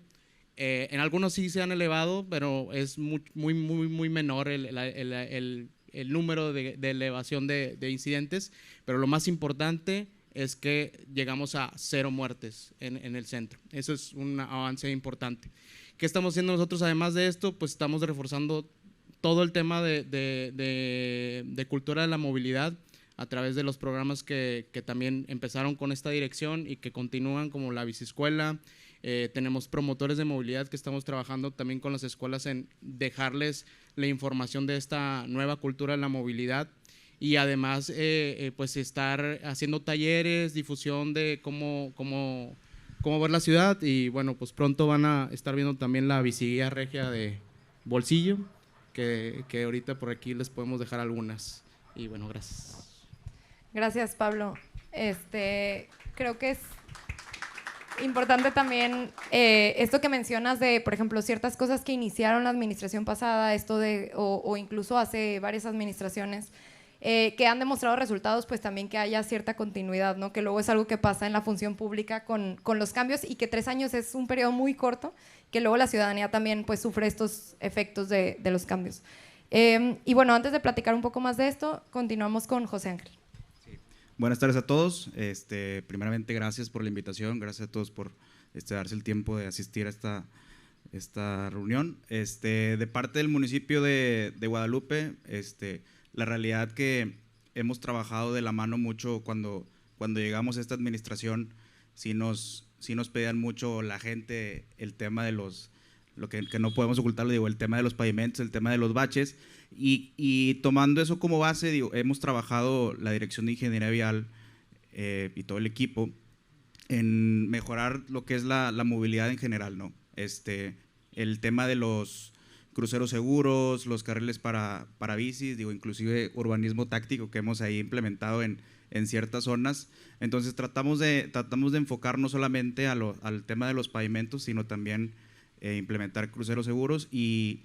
En algunos sí se han elevado, pero es muy menor el número de elevación de incidentes, pero lo más importante es que llegamos a 0 muertes en el centro. Eso es un avance importante. ¿Qué estamos haciendo nosotros además de esto? Pues estamos reforzando todo el tema de cultura de la movilidad a través de los programas que también empezaron con esta dirección y que continúan, como la biciescuela. Tenemos promotores de movilidad que estamos trabajando también con las escuelas en dejarles la información de esta nueva cultura de la movilidad, y además pues estar haciendo talleres, difusión de cómo ver la ciudad. Y bueno, pues pronto van a estar viendo también la biciguía regia de bolsillo, que ahorita por aquí les podemos dejar algunas. Y bueno, gracias. Gracias, Pablo. Creo que es importante también esto que mencionas de, por ejemplo, ciertas cosas que iniciaron la administración pasada, o incluso hace varias administraciones, que han demostrado resultados, pues también que haya cierta continuidad, ¿no? Que luego es algo que pasa en la función pública con los cambios, y que 3 años es un periodo muy corto, que luego la ciudadanía también pues sufre estos efectos de los cambios. Y bueno, antes de platicar un poco más de esto, continuamos con José Ángel. Buenas tardes a todos. Primeramente, gracias por la invitación, gracias a todos por darse el tiempo de asistir a esta reunión. De parte del municipio de Guadalupe, la realidad que hemos trabajado de la mano mucho cuando llegamos a esta administración, sí nos pedían mucho la gente el tema de lo que no podemos ocultarlo, el tema de los pavimentos, el tema de los baches. Y tomando eso como base, hemos trabajado la Dirección de Ingeniería Vial y todo el equipo en mejorar lo que es la movilidad en general, ¿no? El tema de los cruceros seguros, los carriles para bicis, inclusive urbanismo táctico que hemos ahí implementado en ciertas zonas. Entonces tratamos de enfocar no solamente al tema de los pavimentos, sino también implementar cruceros seguros y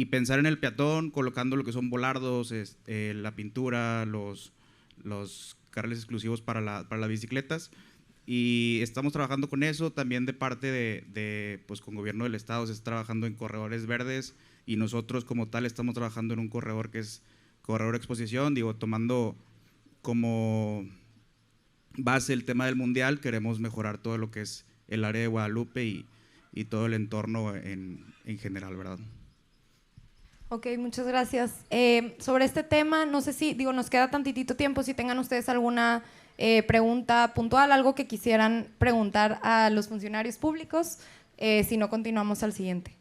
pensar en el peatón, colocando lo que son volardos, la pintura, los carriles exclusivos para las bicicletas. Y estamos trabajando con eso. También de parte pues con gobierno del estado se está trabajando en corredores verdes, y nosotros como tal estamos trabajando en un corredor que es corredor de exposición, digo, tomando como base el tema del mundial, queremos mejorar todo lo que es el área de Guadalupe y todo el entorno en general, ¿verdad? Ok, muchas gracias. Sobre este tema, no sé si, digo, nos queda tantitito tiempo, si tengan ustedes alguna pregunta puntual, algo que quisieran preguntar a los funcionarios públicos, si no, continuamos al siguiente.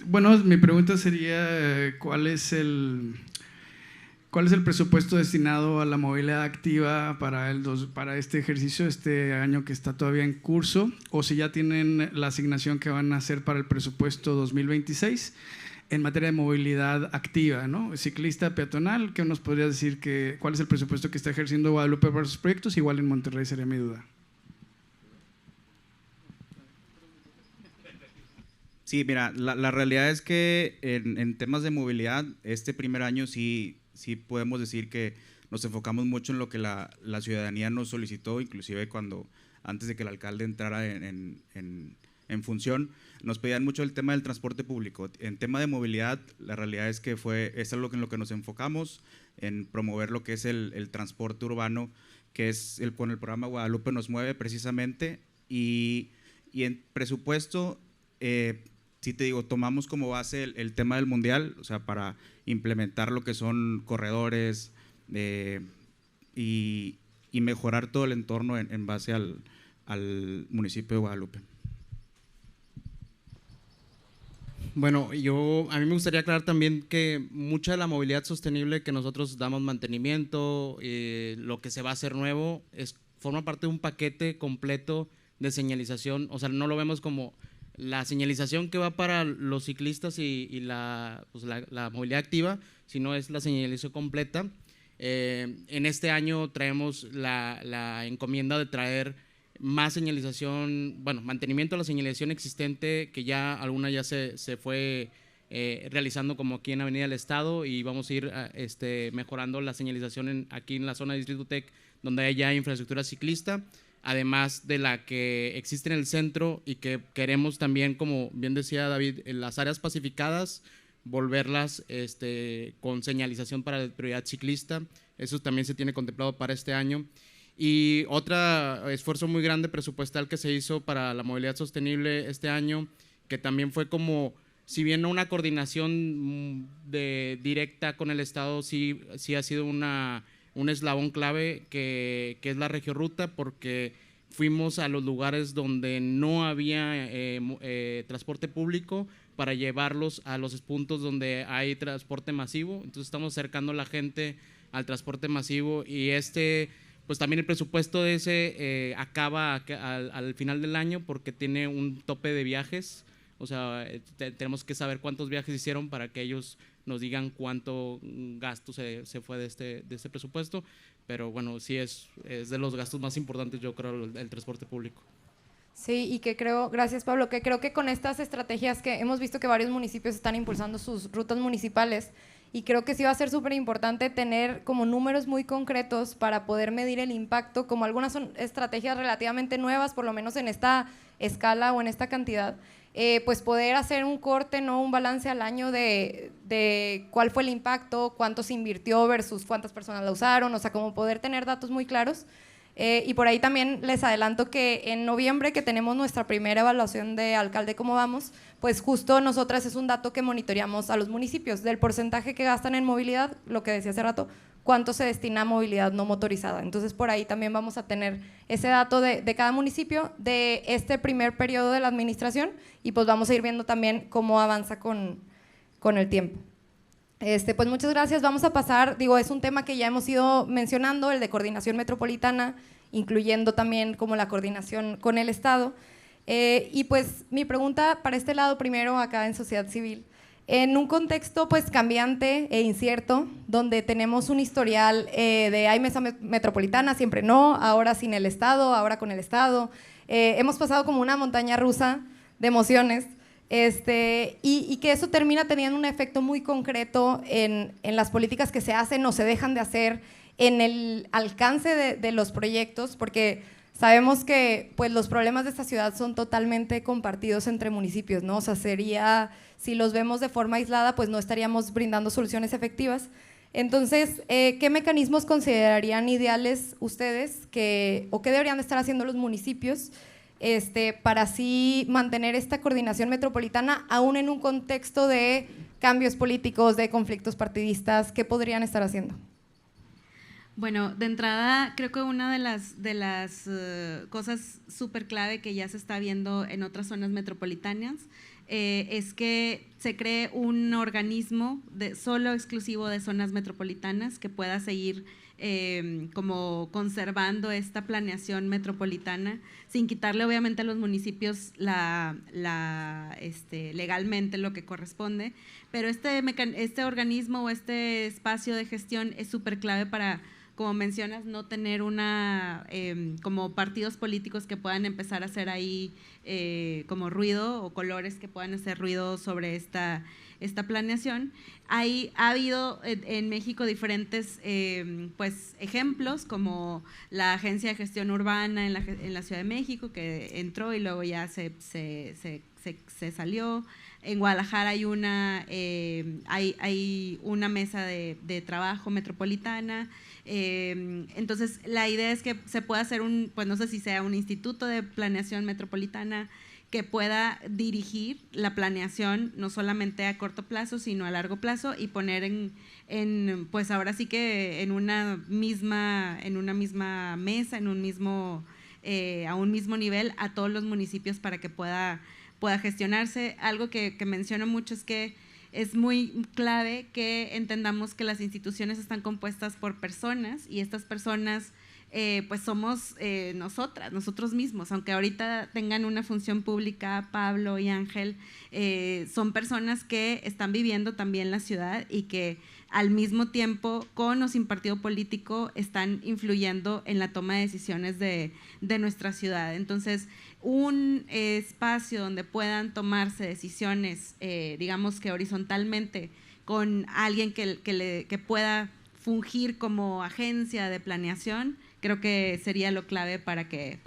Bueno, mi pregunta sería, ¿cuál es el presupuesto destinado a la movilidad activa para este ejercicio, este año que está todavía en curso? O si ya tienen la asignación que van a hacer para el presupuesto 2026 en materia de movilidad activa, ¿no? Ciclista, peatonal, ¿qué nos podrías decir cuál es el presupuesto que está ejerciendo Guadalupe para sus proyectos? Igual en Monterrey sería mi duda. Sí, mira, la realidad es que en temas de movilidad, este primer año sí podemos decir que nos enfocamos mucho en lo que la ciudadanía nos solicitó, inclusive antes de que el alcalde entrara en función, nos pedían mucho el tema del transporte público. En tema de movilidad, la realidad es que es algo en lo que nos enfocamos, en promover lo que es el transporte urbano, que es con el programa Guadalupe nos mueve precisamente, y en presupuesto, sí te digo, tomamos como base el tema del mundial, o sea, para implementar lo que son corredores y mejorar todo el entorno en base al municipio de Guadalupe. Bueno, a mí me gustaría aclarar también que mucha de la movilidad sostenible que nosotros damos mantenimiento, lo que se va a hacer nuevo, forma parte de un paquete completo de señalización. O sea, no lo vemos como la señalización que va para los ciclistas y la movilidad activa, sino es la señalización completa. En este año traemos la encomienda de traer más señalización, bueno, mantenimiento de la señalización existente, que ya alguna ya se fue realizando como aquí en Avenida del Estado, y vamos a ir mejorando la señalización aquí en la zona de Distrito Tec, donde hay ya infraestructura ciclista, además de la que existe en el centro y que queremos también, como bien decía David, en las áreas pacificadas, volverlas con señalización para la prioridad ciclista. Eso también se tiene contemplado para este año. Y otro esfuerzo muy grande presupuestal que se hizo para la movilidad sostenible este año, que también fue como, si bien no una coordinación directa con el Estado, sí ha sido un eslabón clave que es la Regiorruta, porque fuimos a los lugares donde no había transporte público para llevarlos a los puntos donde hay transporte masivo. Entonces estamos acercando a la gente al transporte masivo, y pues también el presupuesto de ese acaba al final del año, porque tiene un tope de viajes. O sea, tenemos que saber cuántos viajes hicieron para que ellos nos digan cuánto gasto se fue de este presupuesto, pero bueno, sí es de los gastos más importantes, yo creo, el transporte público. Sí, y que creo, gracias Pablo, que creo que con estas estrategias que hemos visto que varios municipios están impulsando sus rutas municipales, y creo que sí va a ser súper importante tener como números muy concretos para poder medir el impacto, como algunas son estrategias relativamente nuevas, por lo menos en esta escala o en esta cantidad, pues poder hacer un corte, ¿no? Un balance al año de cuál fue el impacto, cuánto se invirtió versus cuántas personas la usaron, o sea, como poder tener datos muy claros. Y por ahí también les adelanto que en noviembre, que tenemos nuestra primera evaluación de alcalde cómo vamos, pues justo nosotras es un dato que monitoreamos a los municipios, del porcentaje que gastan en movilidad, lo que decía hace rato, cuánto se destina a movilidad no motorizada. Entonces por ahí también vamos a tener ese dato de cada municipio de este primer periodo de la administración, y pues vamos a ir viendo también cómo avanza con el tiempo. Pues muchas gracias. Vamos a pasar, es un tema que ya hemos ido mencionando, el de coordinación metropolitana, incluyendo también como la coordinación con el Estado. Y pues mi pregunta para este lado, primero acá en sociedad civil, en un contexto pues cambiante e incierto, donde tenemos un historial de hay mesa metropolitana, siempre no, ahora sin el Estado, ahora con el Estado, hemos pasado como una montaña rusa de emociones, y que eso termina teniendo un efecto muy concreto en las políticas que se hacen o se dejan de hacer, en el alcance de los proyectos, porque sabemos que pues, los problemas de esta ciudad son totalmente compartidos entre municipios, ¿no? O sea, si los vemos de forma aislada, pues no estaríamos brindando soluciones efectivas. Entonces, ¿qué mecanismos considerarían ideales ustedes o qué deberían de estar haciendo los municipios para así mantener esta coordinación metropolitana, aún en un contexto de cambios políticos, de conflictos partidistas? ¿Qué podrían estar haciendo? Bueno, de entrada, creo que una de las cosas súper clave que ya se está viendo en otras zonas metropolitanas es que se cree un organismo solo exclusivo de zonas metropolitanas que pueda seguir como conservando esta planeación metropolitana sin quitarle obviamente a los municipios legalmente lo que corresponde, pero este organismo o este espacio de gestión es súper clave para, como mencionas, no tener como partidos políticos que puedan empezar a hacer ahí como ruido o colores que puedan hacer ruido sobre esta planeación. Ha habido en México diferentes pues, ejemplos, como la Agencia de Gestión Urbana en la Ciudad de México, que entró y luego ya se salió. En Guadalajara hay una mesa de trabajo metropolitana. Entonces, la idea es que se pueda hacer pues no sé si sea un instituto de planeación metropolitana que pueda dirigir la planeación no solamente a corto plazo, sino a largo plazo y poner pues ahora sí que a una misma mesa, a un mismo nivel a todos los municipios para que pueda gestionarse. Algo que menciono mucho es que es muy clave que entendamos que las instituciones están compuestas por personas y estas personas pues somos nosotros mismos, aunque ahorita tengan una función pública, Pablo y Ángel, son personas que están viviendo también la ciudad y que al mismo tiempo, con o sin partido político, están influyendo en la toma de decisiones de nuestra ciudad. Entonces, un espacio donde puedan tomarse decisiones, digamos que horizontalmente, con alguien que pueda fungir como agencia de planeación, creo que sería lo clave para que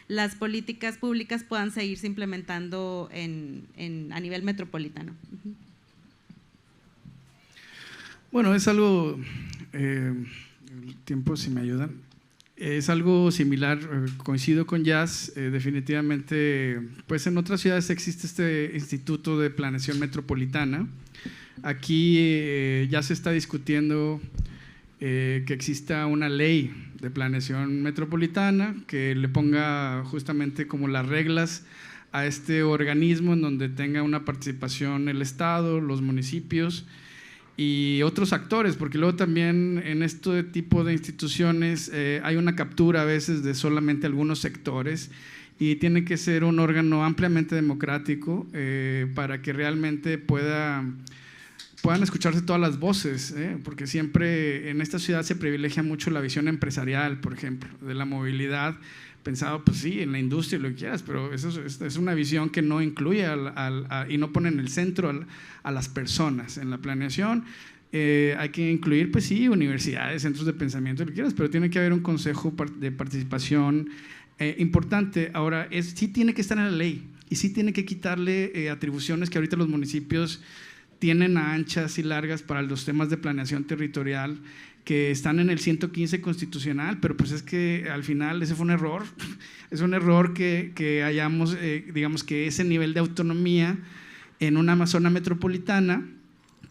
las políticas públicas puedan seguirse implementando a nivel metropolitano. Bueno, es algo, el tiempo si me ayudan, es algo similar, coincido con Jazz, definitivamente, pues en otras ciudades existe este Instituto de Planeación Metropolitana. Aquí ya se está discutiendo que exista una ley de planeación metropolitana que le ponga justamente como las reglas a este organismo en donde tenga una participación el Estado, los municipios y otros actores, porque luego también en este tipo de instituciones hay una captura a veces de solamente algunos sectores y tiene que ser un órgano ampliamente democrático para que realmente puedan escucharse todas las voces, porque siempre en esta ciudad se privilegia mucho la visión empresarial, por ejemplo, de la movilidad, pensado, pues sí, en la industria, lo que quieras, pero eso es una visión que no incluye y no pone en el centro a las personas. En la planeación hay que incluir, pues sí, universidades, centros de pensamiento, lo que quieras, pero tiene que haber un consejo de participación importante. Ahora, sí tiene que estar en la ley y sí tiene que quitarle atribuciones que ahorita los municipios tienen a anchas y largas para los temas de planeación territorial que están en el 115 constitucional, pero pues es que al final ese fue un error, es un error que hayamos, digamos que ese nivel de autonomía en una zona metropolitana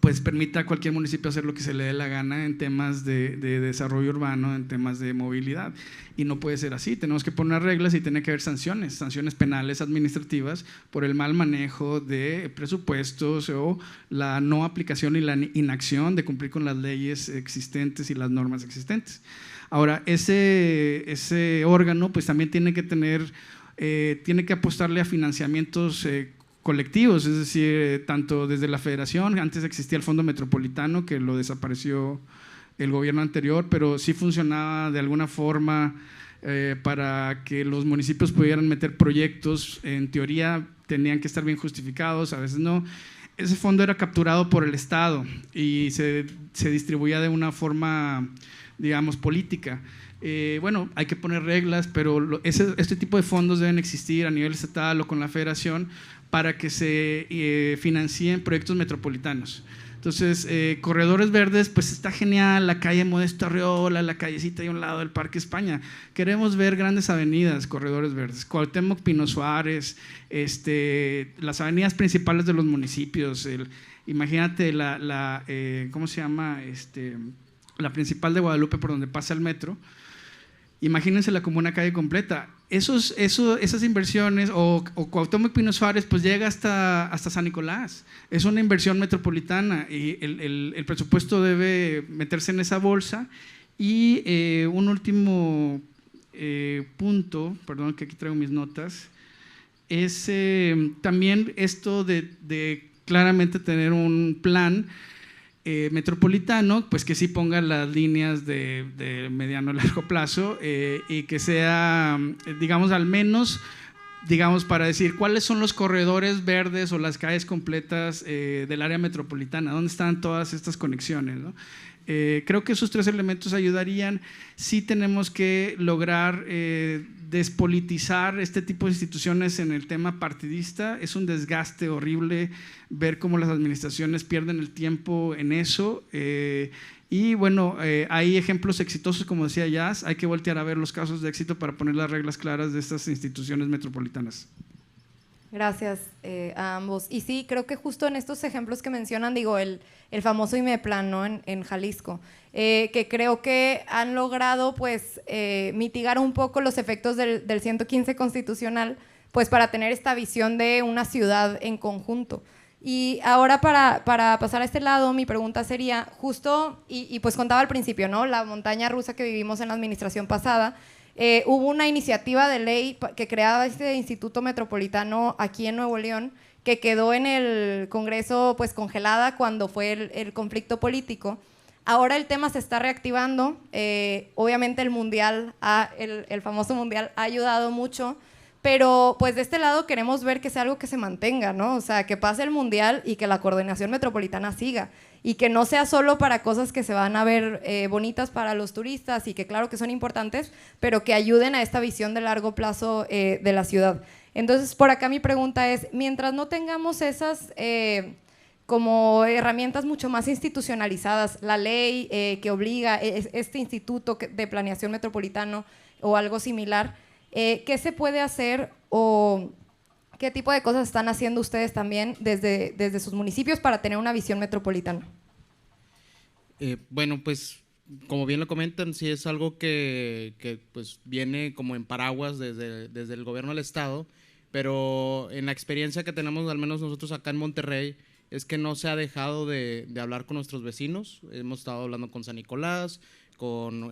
pues permita a cualquier municipio hacer lo que se le dé la gana en temas de desarrollo urbano, en temas de movilidad, y no puede ser así. Tenemos que poner reglas y tiene que haber sanciones penales, administrativas por el mal manejo de presupuestos o la no aplicación y la inacción de cumplir con las leyes existentes y las normas existentes. Ahora, ese órgano pues también tiene que apostarle a financiamientos colectivos, es decir, tanto desde la federación, antes existía el Fondo Metropolitano, que lo desapareció el gobierno anterior, pero sí funcionaba de alguna forma para que los municipios pudieran meter proyectos, en teoría tenían que estar bien justificados, a veces no. Ese fondo era capturado por el Estado y se distribuía de una forma digamos, política. Bueno, hay que poner reglas, pero este tipo de fondos deben existir a nivel estatal o con la federación para que se financien proyectos metropolitanos. Entonces, corredores verdes, pues está genial, la calle Modesto Arreola, la callecita ahí a un lado del Parque España. Queremos ver grandes avenidas, corredores verdes, Cuauhtémoc, Pino Suárez, las avenidas principales de los municipios. Imagínate ¿cómo se llama? La principal de Guadalupe por donde pasa el metro. Imagínensela como una calle completa. Esas inversiones, o Cuauhtémoc Pino Suárez, pues llega hasta San Nicolás. Es una inversión metropolitana y el presupuesto debe meterse en esa bolsa. Y un último punto, perdón que aquí traigo mis notas, es también esto de claramente tener un plan metropolitano, pues que sí ponga las líneas de mediano y largo plazo y que sea, digamos, al menos, digamos, para decir cuáles son los corredores verdes o las calles completas del área metropolitana, dónde están todas estas conexiones, ¿no? Creo que esos 3 elementos ayudarían. Sí tenemos que lograr despolitizar este tipo de instituciones en el tema partidista. Es un desgaste horrible ver cómo las administraciones pierden el tiempo en eso. Y bueno, hay ejemplos exitosos, como decía Jazz, hay que voltear a ver los casos de éxito para poner las reglas claras de estas instituciones metropolitanas. Gracias a ambos. Y sí, creo que justo en estos ejemplos que mencionan, digo, el famoso IMEPLAN, ¿no? en Jalisco, que creo que han logrado pues mitigar un poco los efectos del 115 constitucional, pues para tener esta visión de una ciudad en conjunto. Y ahora para pasar a este lado, mi pregunta sería justo, y pues contaba al principio, ¿no? La montaña rusa que vivimos en la administración pasada. Hubo una iniciativa de ley que creaba este Instituto Metropolitano aquí en Nuevo León, que quedó en el Congreso pues congelada cuando fue el conflicto político. Ahora el tema se está reactivando. Obviamente el mundial, el famoso mundial ha ayudado mucho, pero pues de este lado queremos ver que sea algo que se mantenga, ¿no? O sea, que pase el mundial y que la coordinación metropolitana siga. Y que no sea solo para cosas que se van a ver bonitas para los turistas y que claro que son importantes, pero que ayuden a esta visión de largo plazo de la ciudad. Entonces, por acá mi pregunta es, mientras no tengamos esas como herramientas mucho más institucionalizadas, la ley que obliga este instituto de planeación metropolitano o algo similar, ¿qué se puede hacer o qué tipo de cosas están haciendo ustedes también desde sus municipios para tener una visión metropolitana? Bueno, pues como bien lo comentan, sí es algo que pues viene como en paraguas desde el gobierno del estado, pero en la experiencia que tenemos, al menos nosotros acá en Monterrey, es que no se ha dejado de hablar con nuestros vecinos. Hemos estado hablando con San Nicolás, con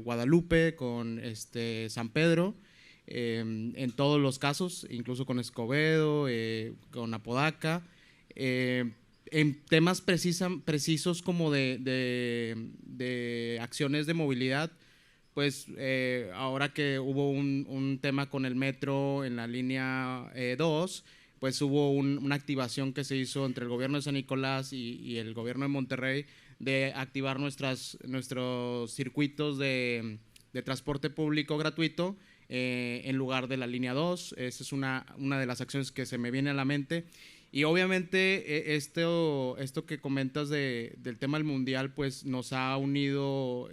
Guadalupe, con San Pedro, en todos los casos, incluso con Escobedo, con Apodaca, en temas precisos como de acciones de movilidad. Pues ahora que hubo un tema con el metro en la línea 2, pues hubo una activación que se hizo entre el gobierno de San Nicolás y el gobierno de Monterrey de activar nuestros circuitos de transporte público gratuito en lugar de la línea 2. Esa es una de las acciones que se me viene a la mente. Y obviamente esto que comentas del tema del mundial, pues nos ha unido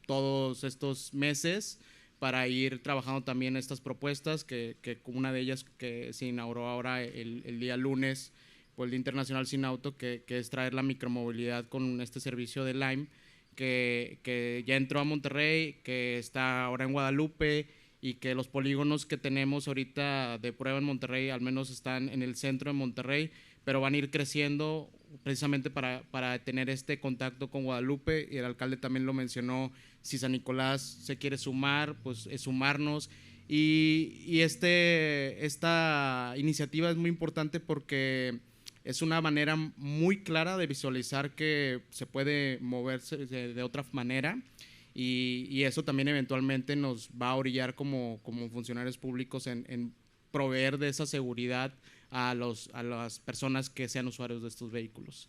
todos estos meses para ir trabajando también estas propuestas, que una de ellas que se inauguró ahora el día lunes, por el Día Internacional Sin Auto, que es traer la micromovilidad con este servicio de Lime, que ya entró a Monterrey, que está ahora en Guadalupe, y que los polígonos que tenemos ahorita de prueba en Monterrey al menos están en el centro de Monterrey, pero van a ir creciendo precisamente para tener este contacto con Guadalupe. Y el alcalde también lo mencionó, si San Nicolás se quiere sumar, pues es sumarnos. Y esta iniciativa es muy importante porque es una manera muy clara de visualizar que se puede moverse de otra manera. Y eso también eventualmente nos va a orillar como funcionarios públicos en proveer de esa seguridad a las personas que sean usuarios de estos vehículos.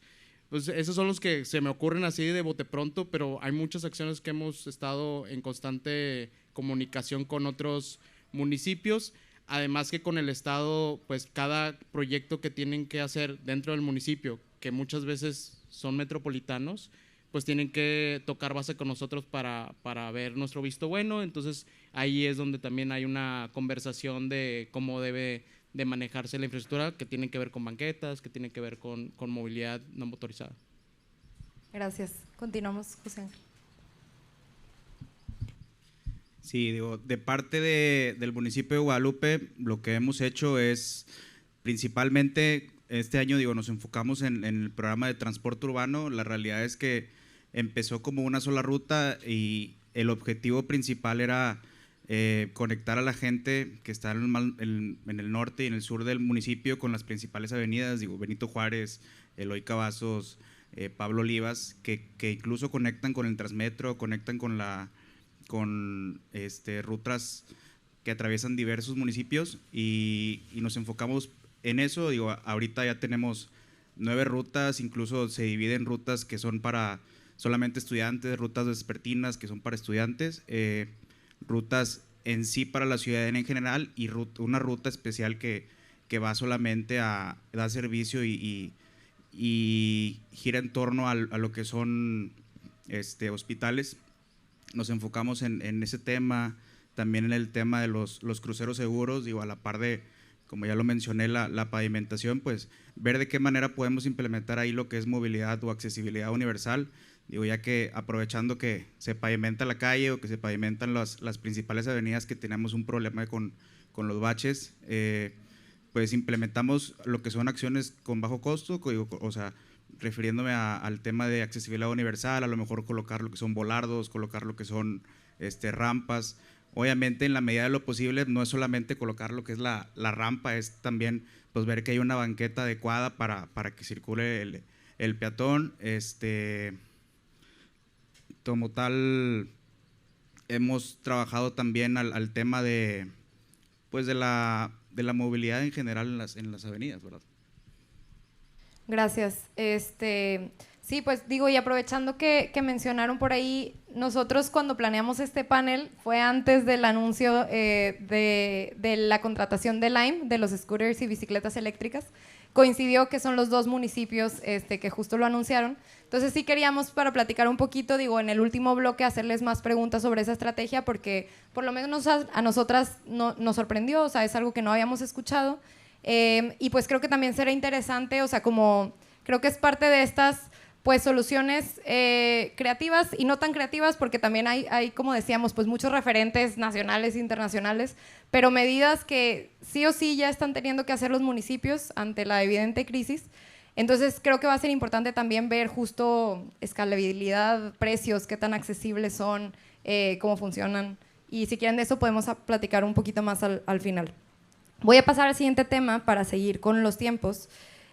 Pues esos son los que se me ocurren así de bote pronto, pero hay muchas acciones que hemos estado en constante comunicación con otros municipios, además que con el Estado, pues cada proyecto que tienen que hacer dentro del municipio, que muchas veces son metropolitanos, pues tienen que tocar base con nosotros para ver nuestro visto bueno. Entonces ahí es donde también hay una conversación de cómo debe de manejarse la infraestructura, que tienen que ver con banquetas, que tienen que ver con movilidad no motorizada. Gracias. Continuamos, José Ángel. Sí, digo, de parte del municipio de Guadalupe, lo que hemos hecho es principalmente este año, digo, nos enfocamos en el programa de transporte urbano. La realidad es que empezó como una sola ruta y el objetivo principal era conectar a la gente que está en el norte y en el sur del municipio con las principales avenidas, digo, Benito Juárez, Eloy Cavazos, Pablo Olivas, que incluso conectan con el Transmetro, conectan con rutas que atraviesan diversos municipios y nos enfocamos en eso. Digo, ahorita ya tenemos 9 rutas, incluso se dividen rutas que son para solamente estudiantes, rutas vespertinas que son para estudiantes, rutas en sí para la ciudadanía en general y una ruta especial que va solamente a dar servicio y gira en torno a lo que son hospitales. Nos enfocamos en ese tema, también en el tema de los cruceros seguros, digo, a la par de, como ya lo mencioné, la pavimentación, pues ver de qué manera podemos implementar ahí lo que es movilidad o accesibilidad universal. Digo, ya que aprovechando que se pavimenta la calle o que se pavimentan las principales avenidas que tenemos un problema con los baches, pues implementamos lo que son acciones con bajo costo, o sea, refiriéndome al tema de accesibilidad universal, a lo mejor colocar lo que son volardos, colocar lo que son rampas. Obviamente, en la medida de lo posible, no es solamente colocar lo que es la rampa, es también pues ver que hay una banqueta adecuada para que circule el peatón. Como tal, hemos trabajado también al tema de la movilidad en general en las avenidas, ¿verdad? Gracias. Sí, pues digo, y aprovechando que mencionaron por ahí, nosotros cuando planeamos este panel fue antes del anuncio de la contratación de Lime, de los scooters y bicicletas eléctricas. Coincidió que son los 2 municipios que justo lo anunciaron. Entonces sí queríamos, para platicar un poquito, digo, en el último bloque hacerles más preguntas sobre esa estrategia, porque por lo menos a nosotras nos sorprendió, o sea, es algo que no habíamos escuchado. Y pues creo que también será interesante, o sea, como creo que es parte de estas pues soluciones creativas y no tan creativas, porque también hay, como decíamos, pues muchos referentes nacionales e internacionales, pero medidas que sí o sí ya están teniendo que hacer los municipios ante la evidente crisis. Entonces creo que va a ser importante también ver justo escalabilidad, precios, qué tan accesibles son, cómo funcionan, y si quieren de eso podemos platicar un poquito más al final. Voy a pasar al siguiente tema para seguir con los tiempos,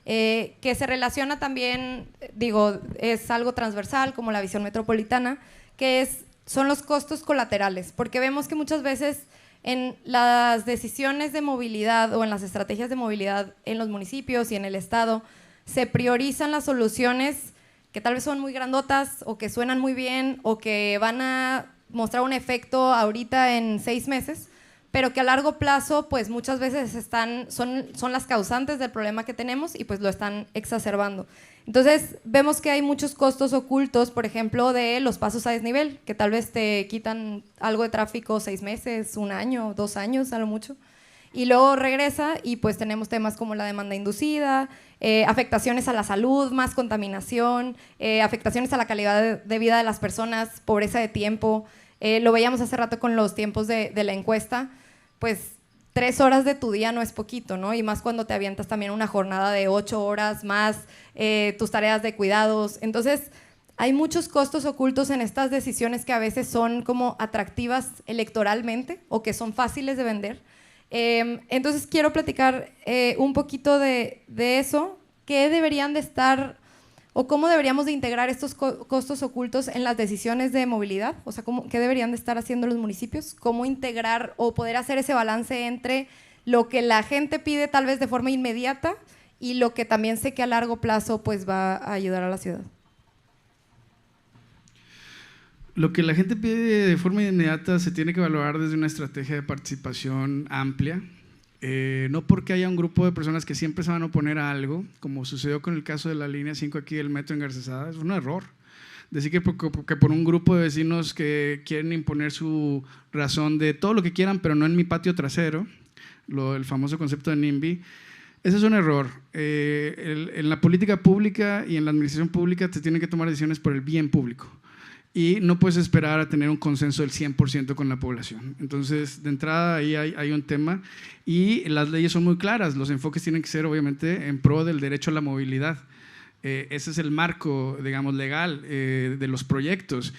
que se relaciona también, digo, es algo transversal como la visión metropolitana, que son los costos colaterales, porque vemos que muchas veces en las decisiones de movilidad o en las estrategias de movilidad en los municipios y en el Estado se priorizan las soluciones que tal vez son muy grandotas o que suenan muy bien o que van a mostrar un efecto ahorita en 6 meses, pero que a largo plazo pues muchas veces son las causantes del problema que tenemos y pues lo están exacerbando. Entonces vemos que hay muchos costos ocultos, por ejemplo, de los pasos a desnivel, que tal vez te quitan algo de tráfico 6 meses, 1 año, 2 años a lo mucho, y luego regresa y pues tenemos temas como la demanda inducida, afectaciones a la salud, más contaminación, afectaciones a la calidad de vida de las personas, pobreza de tiempo. Lo veíamos hace rato con los tiempos de la encuesta, pues 3 horas de tu día no es poquito, ¿no? Y más cuando te avientas también una jornada de 8 horas más tus tareas de cuidados. Entonces, hay muchos costos ocultos en estas decisiones que a veces son como atractivas electoralmente o que son fáciles de vender. Entonces, quiero platicar un poquito de eso, qué deberían de estar o cómo deberíamos de integrar estos costos ocultos en las decisiones de movilidad, o sea, qué deberían de estar haciendo los municipios, cómo integrar o poder hacer ese balance entre lo que la gente pide tal vez de forma inmediata y lo que también sé que a largo plazo pues va a ayudar a la ciudad. Lo que la gente pide de forma inmediata se tiene que valorar desde una estrategia de participación amplia. No porque haya un grupo de personas que siempre se van a oponer a algo, como sucedió con el caso de la línea 5 aquí del metro en Garcesada, es un error. Decir que por un grupo de vecinos que quieren imponer su razón de todo lo que quieran, pero no en mi patio trasero, el famoso concepto de NIMBY, ese es un error. En la política pública y en la administración pública te tienen que tomar decisiones por el bien público. Y no puedes esperar a tener un consenso del 100% con la población. Entonces, de entrada, ahí hay un tema y las leyes son muy claras. Los enfoques tienen que ser, obviamente, en pro del derecho a la movilidad. Ese es el marco, digamos, legal de los proyectos.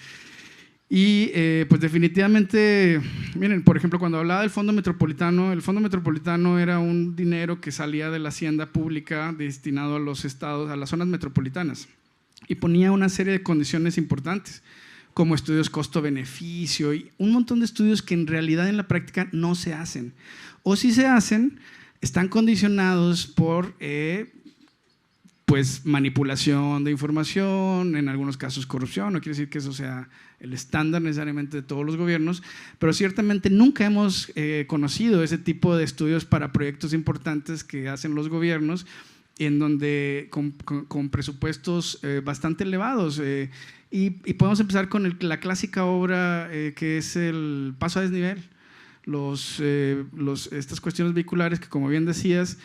Y pues definitivamente, miren, por ejemplo, cuando hablaba del Fondo Metropolitano, el Fondo Metropolitano era un dinero que salía de la hacienda pública destinado a los estados, a las zonas metropolitanas, y ponía una serie de condiciones importantes, como estudios costo-beneficio y un montón de estudios que en realidad en la práctica no se hacen. O si se hacen, están condicionados por pues manipulación de información, en algunos casos corrupción. No quiere decir que eso sea el estándar necesariamente de todos los gobiernos, pero ciertamente nunca hemos conocido ese tipo de estudios para proyectos importantes que hacen los gobiernos, en donde con presupuestos bastante elevados. Y podemos empezar con la clásica obra que es el paso a desnivel, estas cuestiones vehiculares que, como bien decías,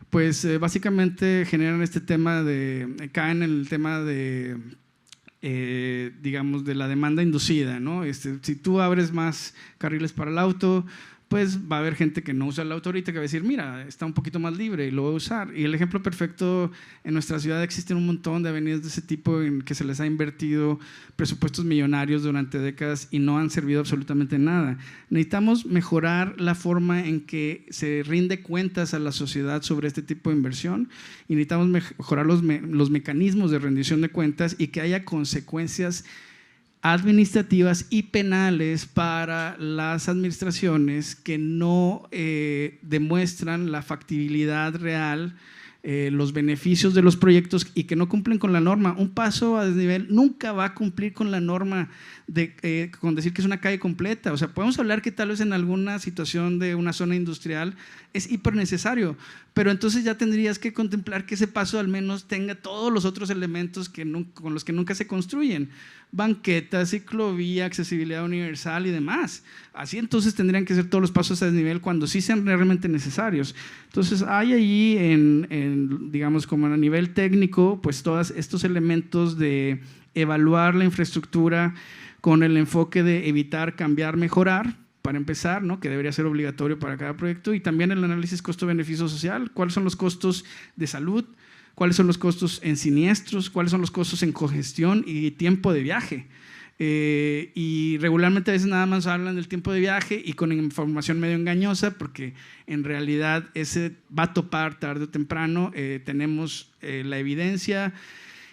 pues básicamente generan este tema caen en el tema de, digamos, de la demanda inducida, ¿no? Si tú abres más carriles para el auto, pues va a haber gente que no usa el auto ahorita que va a decir, mira, está un poquito más libre y lo voy a usar. Y el ejemplo perfecto, en nuestra ciudad existen un montón de avenidas de ese tipo en que se les ha invertido presupuestos millonarios durante décadas y no han servido absolutamente nada. Necesitamos mejorar la forma en que se rinde cuentas a la sociedad sobre este tipo de inversión y necesitamos mejorar los mecanismos de rendición de cuentas y que haya consecuencias administrativas y penales para las administraciones que no demuestran la factibilidad real, los beneficios de los proyectos y que no cumplen con la norma. Un paso a desnivel nunca va a cumplir con la norma con decir que es una calle completa. O sea, podemos hablar que tal vez en alguna situación de una zona industrial es hiper necesario, pero entonces ya tendrías que contemplar que ese paso al menos tenga todos los otros elementos con los que nunca se construyen: banqueta, ciclovía, accesibilidad universal y demás. Así entonces tendrían que ser todos los pasos a desnivel cuando sí sean realmente necesarios. Entonces hay allí, digamos, como a nivel técnico, pues todos estos elementos de evaluar la infraestructura con el enfoque de evitar, cambiar, mejorar, para empezar, ¿no? Que debería ser obligatorio para cada proyecto, y también el análisis costo-beneficio social. ¿Cuáles son los costos de salud? ¿Cuáles son los costos en siniestros? ¿Cuáles son los costos en congestión y tiempo de viaje? Y regularmente a veces nada más hablan del tiempo de viaje y con información medio engañosa, porque en realidad ese va a topar tarde o temprano. Tenemos la evidencia.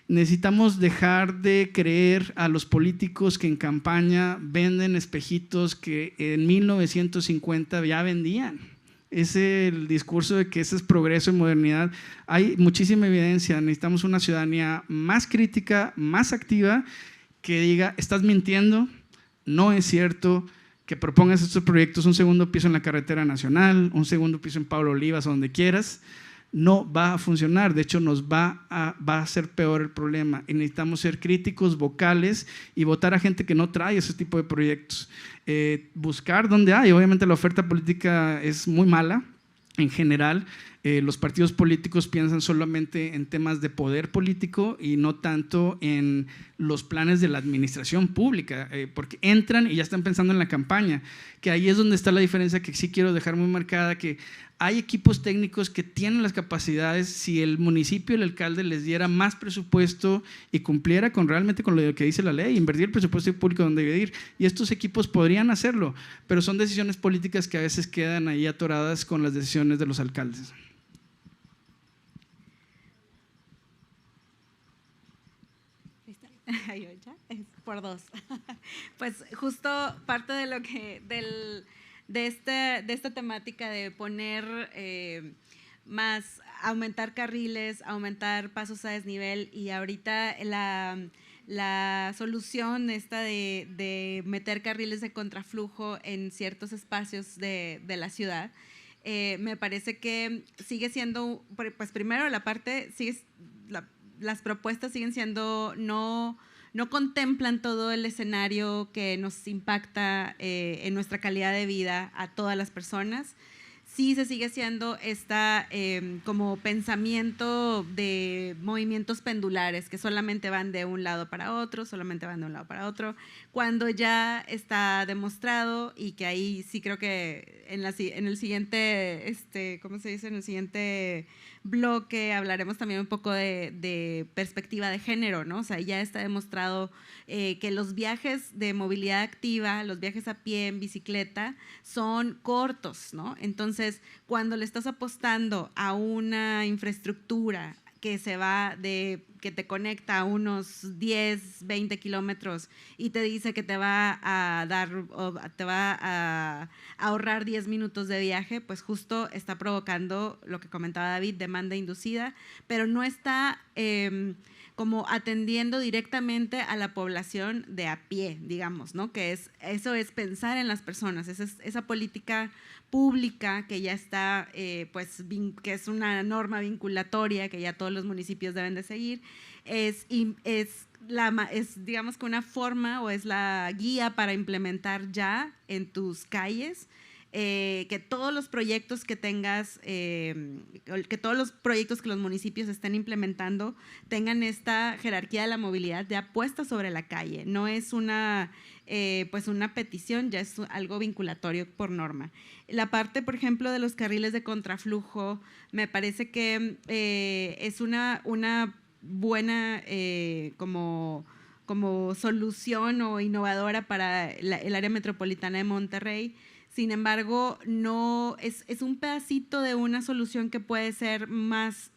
Necesitamos dejar de creer a los políticos que en campaña venden espejitos que en 1950 ya vendían. Es el discurso de que ese es progreso y modernidad. Hay muchísima evidencia. Necesitamos una ciudadanía más crítica, más activa, que diga, estás mintiendo, no es cierto que propongas estos proyectos, un segundo piso en la carretera nacional, un segundo piso en Pablo Olivas o donde quieras. No va a funcionar. De hecho, va a ser peor el problema, y necesitamos ser críticos, vocales, y votar a gente que no trae ese tipo de proyectos. Buscar dónde hay. Obviamente la oferta política es muy mala en general. Los partidos políticos piensan solamente en temas de poder político y no tanto en los planes de la administración pública, porque entran y ya están pensando en la campaña, que ahí es donde está la diferencia que sí quiero dejar muy marcada, que hay equipos técnicos que tienen las capacidades. Si el municipio, el alcalde les diera más presupuesto y cumpliera realmente con lo que dice la ley, invertir el presupuesto público donde debe ir, y estos equipos podrían hacerlo, pero son decisiones políticas que a veces quedan ahí atoradas con las decisiones de los alcaldes. Ya, es por dos. Pues justo parte de lo que de esta temática de poner más aumentar carriles, aumentar pasos a desnivel, y ahorita la solución esta de meter carriles de contraflujo en ciertos espacios de la ciudad, me parece que sigue siendo, pues primero la parte, las propuestas siguen siendo, no contemplan todo el escenario que nos impacta en nuestra calidad de vida a todas las personas. Sí se sigue haciendo como pensamiento de movimientos pendulares que solamente van de un lado para otro, cuando ya está demostrado, y que ahí sí creo que en el siguiente, ¿cómo se dice? En el siguiente bloque hablaremos también un poco de perspectiva de género, ¿no? O sea, ya está demostrado que los viajes de movilidad activa, los viajes a pie, en bicicleta, son cortos, ¿no? Entonces, cuando le estás apostando a una infraestructura que que te conecta a unos 10, 20 kilómetros y te dice que te va a ahorrar 10 minutos de viaje, pues justo está provocando lo que comentaba David, demanda inducida, pero no está como atendiendo directamente a la población de a pie, digamos, ¿no? Que eso es pensar en las personas, esa política pública que ya está, pues, que es una norma vinculatoria que ya todos los municipios deben de seguir, es digamos que una forma, o es la guía para implementar ya en tus calles, que todos los proyectos que tengas, que todos los proyectos que los municipios estén implementando tengan esta jerarquía de la movilidad ya puesta sobre la calle. No es pues una petición, ya es algo vinculatorio por norma. La parte, por ejemplo, de los carriles de contraflujo, me parece que es una buena como solución o innovadora para el área metropolitana de Monterrey. Sin embargo, no es un pedacito de una solución que puede ser más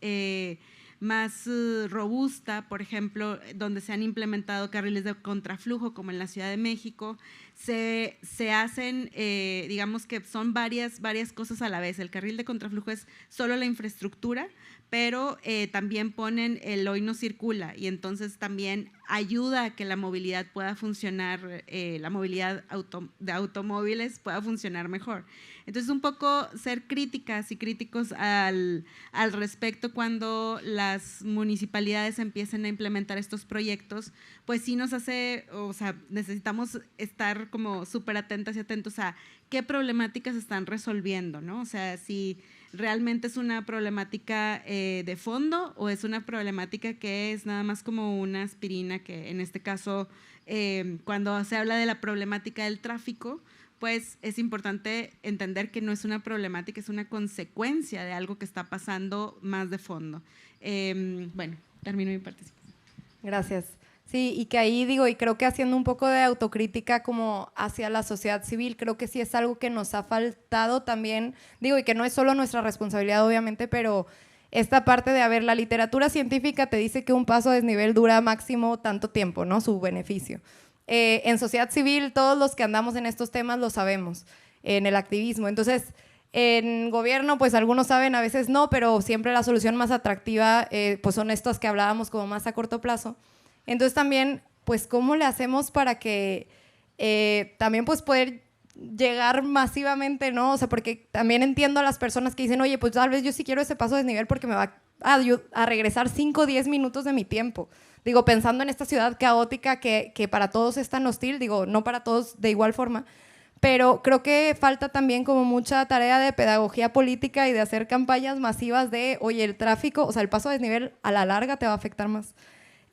robusta. Por ejemplo, donde se han implementado carriles de contraflujo, como en la Ciudad de México, se hacen, digamos que son varias cosas a la vez. El carril de contraflujo es solo la infraestructura, pero también ponen el hoy no circula, y entonces también ayuda a que la movilidad pueda funcionar, la movilidad de automóviles pueda funcionar mejor. Entonces, un poco ser críticas y críticos al respecto cuando las municipalidades empiecen a implementar estos proyectos, pues sí nos hace, o sea, necesitamos estar como súper atentas y atentos a qué problemáticas están resolviendo, ¿no? O sea, si realmente es una problemática de fondo, o es una problemática que es nada más como una aspirina, que en este caso, cuando se habla de la problemática del tráfico, pues es importante entender que no es una problemática, es una consecuencia de algo que está pasando más de fondo. Bueno, termino mi participación. Gracias. Sí, y que ahí digo, y creo que haciendo un poco de autocrítica como hacia la sociedad civil, creo que sí es algo que nos ha faltado también, digo, y que no es solo nuestra responsabilidad obviamente, pero esta parte de, a ver, la literatura científica te dice que un paso a desnivel dura máximo tanto tiempo, ¿no? Su beneficio. En sociedad civil, todos los que andamos en estos temas lo sabemos, en el activismo. Entonces, en gobierno, pues algunos saben, a veces no, pero siempre la solución más atractiva pues son estas que hablábamos como más a corto plazo. Entonces también, pues, ¿cómo le hacemos para que también pues poder llegar masivamente, ¿no? O sea, porque también entiendo a las personas que dicen, oye, pues tal vez yo sí quiero ese paso de desnivel porque me va a regresar 5 o 10 minutos de mi tiempo. Digo, pensando en esta ciudad caótica que para todos es tan hostil, digo, no para todos de igual forma, pero creo que falta también como mucha tarea de pedagogía política y de hacer campañas masivas de, oye, el tráfico, o sea, el paso a desnivel a la larga te va a afectar más.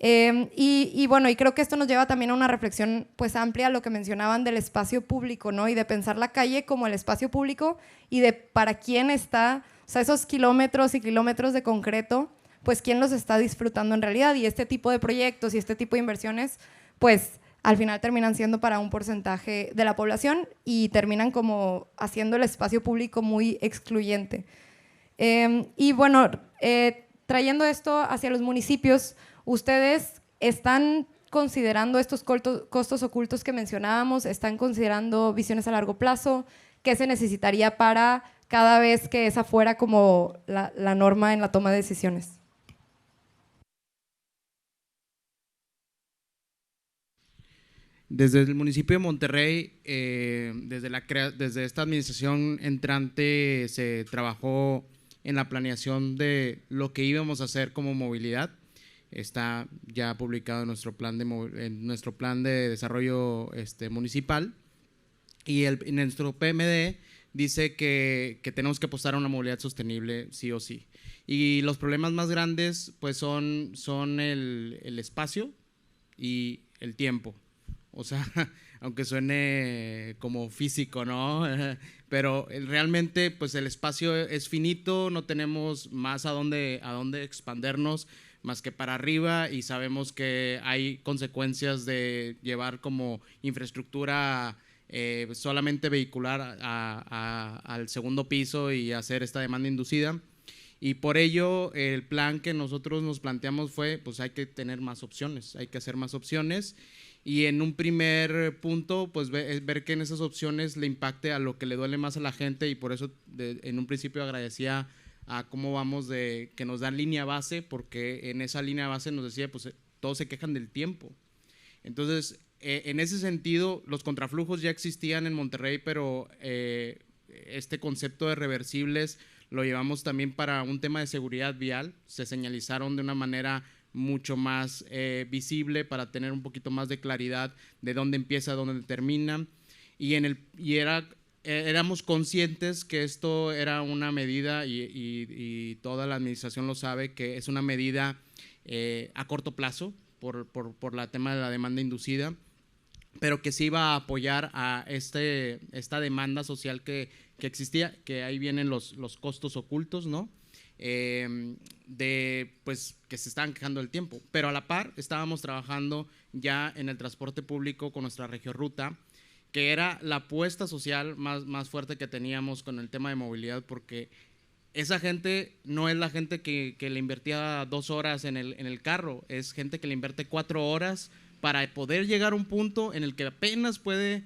Y bueno, y creo que esto nos lleva también a una reflexión pues amplia, lo que mencionaban del espacio público, ¿no? Y de pensar la calle como el espacio público y de para quién está, o sea, esos kilómetros y kilómetros de concreto, pues quién los está disfrutando en realidad. Y este tipo de proyectos y este tipo de inversiones, pues al final terminan siendo para un porcentaje de la población y terminan como haciendo el espacio público muy excluyente. Y bueno, trayendo esto hacia los municipios, ¿ustedes están considerando estos costos ocultos que mencionábamos? ¿Están considerando visiones a largo plazo? ¿Qué se necesitaría para cada vez que esa fuera como la norma en la toma de decisiones? Desde el municipio de Monterrey, desde esta administración entrante, se trabajó en la planeación de lo que íbamos a hacer como movilidad. Está ya publicado en nuestro plan de desarrollo municipal, y en nuestro PMD dice que tenemos que apostar a una movilidad sostenible sí o sí. Y los problemas más grandes pues son el espacio y el tiempo. O sea, aunque suene como físico, ¿no? Pero realmente pues el espacio es finito, no tenemos más a dónde expandernos más que para arriba, y sabemos que hay consecuencias de llevar como infraestructura solamente vehicular al segundo piso y hacer esta demanda inducida. Y por ello el plan que nosotros nos planteamos fue, pues hay que tener más opciones, hay que hacer más opciones. Y en un primer punto, pues ver que en esas opciones le impacte a lo que le duele más a la gente, y por eso en un principio agradecía a cómo vamos que nos dan línea base, porque en esa línea base nos decía, pues todos se quejan del tiempo. Entonces, en ese sentido, los contraflujos ya existían en Monterrey, pero este concepto de reversibles lo llevamos también para un tema de seguridad vial. Se señalizaron de una manera mucho más visible para tener un poquito más de claridad de dónde empieza, dónde termina, y éramos conscientes que esto era una medida, y toda la administración lo sabe, que es una medida a corto plazo por la tema de la demanda inducida, pero que sí iba a apoyar a esta demanda social que existía, que ahí vienen los costos ocultos, ¿no? Pues que se estaban quejando del tiempo, pero a la par estábamos trabajando ya en el transporte público con nuestra regioruta, que era la apuesta social más fuerte que teníamos con el tema de movilidad, porque esa gente no es la gente que le invertía 2 horas en el carro, es gente que le invierte 4 horas para poder llegar a un punto en el que apenas puede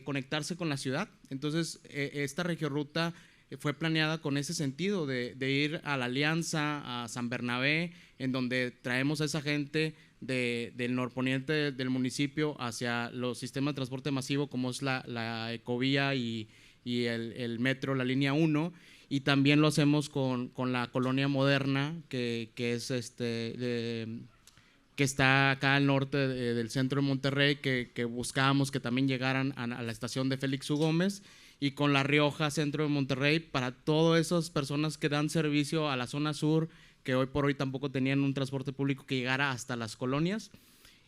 conectarse con la ciudad. Entonces esta regioruta fue planeada con ese sentido de ir a la Alianza, a San Bernabé, en donde traemos a esa gente del norponiente del municipio hacia los sistemas de transporte masivo, como es la Ecovía y el metro, la línea 1, y también lo hacemos con la colonia moderna, que es que está acá al norte del centro de Monterrey, que buscábamos que también llegaran a la estación de Félix U. Gómez, y con La Rioja, centro de Monterrey, para todas esas personas que dan servicio a la zona sur, que hoy por hoy tampoco tenían un transporte público que llegara hasta las colonias,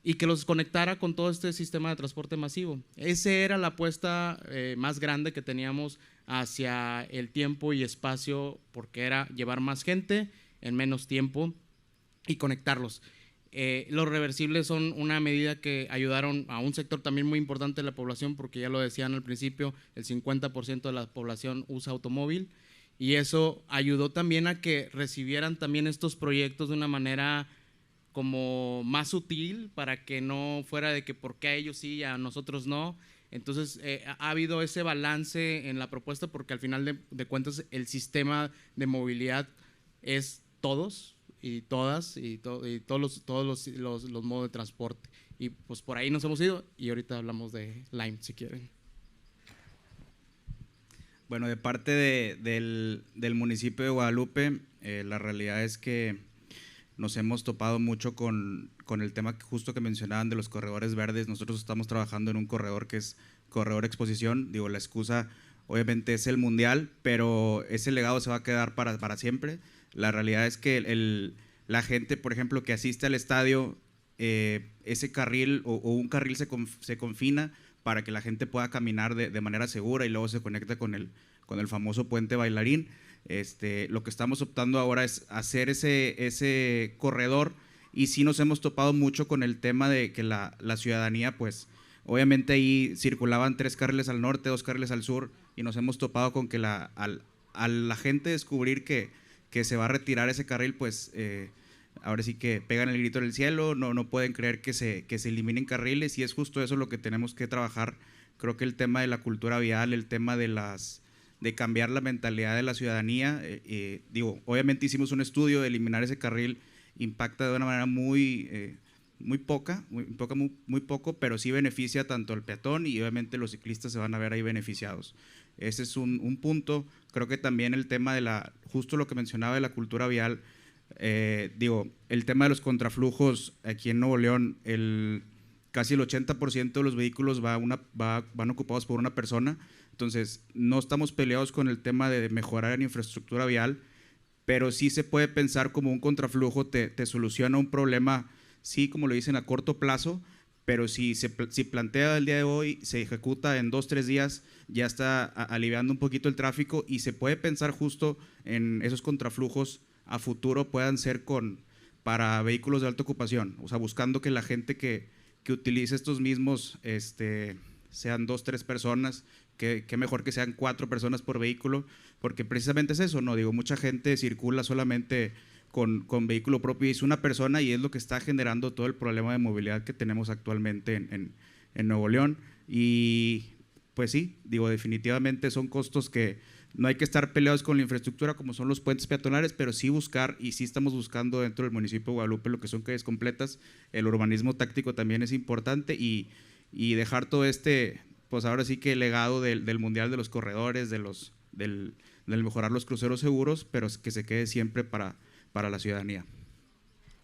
y que los conectara con todo este sistema de transporte masivo. Esa era la apuesta más grande que teníamos hacia el tiempo y espacio, porque era llevar más gente en menos tiempo y conectarlos. Los reversibles son una medida que ayudaron a un sector también muy importante de la población, porque ya lo decían al principio, el 50% de la población usa automóvil, y eso ayudó también a que recibieran también estos proyectos de una manera como más sutil, para que no fuera de que por qué a ellos sí y a nosotros no. Entonces ha habido ese balance en la propuesta, porque al final de cuentas el sistema de movilidad es todos y todas y todos los modos de transporte, y pues por ahí nos hemos ido, y ahorita hablamos de Lime si quieren. Bueno, de parte del municipio de Guadalupe, la realidad es que nos hemos topado mucho con el tema justo que mencionaban de los corredores verdes. Nosotros estamos trabajando en un corredor que es corredor exposición. Digo, la excusa obviamente es el mundial, pero ese legado se va a quedar para siempre. La realidad es que la gente, por ejemplo, que asiste al estadio, ese carril o un carril se confina para que la gente pueda caminar de manera segura, y luego se conecta con el famoso puente bailarín. Lo que estamos optando ahora es hacer ese corredor, y sí nos hemos topado mucho con el tema de que la ciudadanía, pues obviamente ahí circulaban 3 carriles al norte, 2 carriles al sur, y nos hemos topado con que a la gente descubrir que se va a retirar ese carril, pues ahora sí que pegan el grito en el cielo, no pueden creer que se eliminen carriles, y es justo eso lo que tenemos que trabajar. Creo que el tema de la cultura vial, el tema de de cambiar la mentalidad de la ciudadanía. Digo, obviamente hicimos un estudio, de eliminar ese carril impacta de una manera muy poco, pero sí beneficia tanto al peatón y obviamente los ciclistas se van a ver ahí beneficiados. Ese es un punto. Creo que también el tema de justo lo que mencionaba de la cultura vial, digo, el tema de los contraflujos aquí en Nuevo León, casi el 80% de los vehículos van ocupados por una persona. Entonces, no estamos peleados con el tema de mejorar la infraestructura vial, pero sí se puede pensar como un contraflujo te soluciona un problema, sí, como lo dicen, a corto plazo, pero si plantea el día de hoy, se ejecuta en 2-3 días, ya está aliviando un poquito el tráfico y se puede pensar justo en esos contraflujos a futuro puedan ser para vehículos de alta ocupación, o sea, buscando que la gente que utilice estos mismos sean 2-3 personas, que mejor que sean 4 personas por vehículo, porque precisamente es eso, ¿no? Digo, mucha gente circula solamente con vehículo propio y es una persona y es lo que está generando todo el problema de movilidad que tenemos actualmente en Nuevo León. Y pues sí, digo, definitivamente son costos que no hay que estar peleados con la infraestructura como son los puentes peatonales, pero sí buscar, y sí estamos buscando dentro del municipio de Guadalupe lo que son calles completas. El urbanismo táctico también es importante y dejar todo pues ahora sí que el legado del mundial de los corredores, del mejorar los cruceros seguros, pero que se quede siempre para la ciudadanía.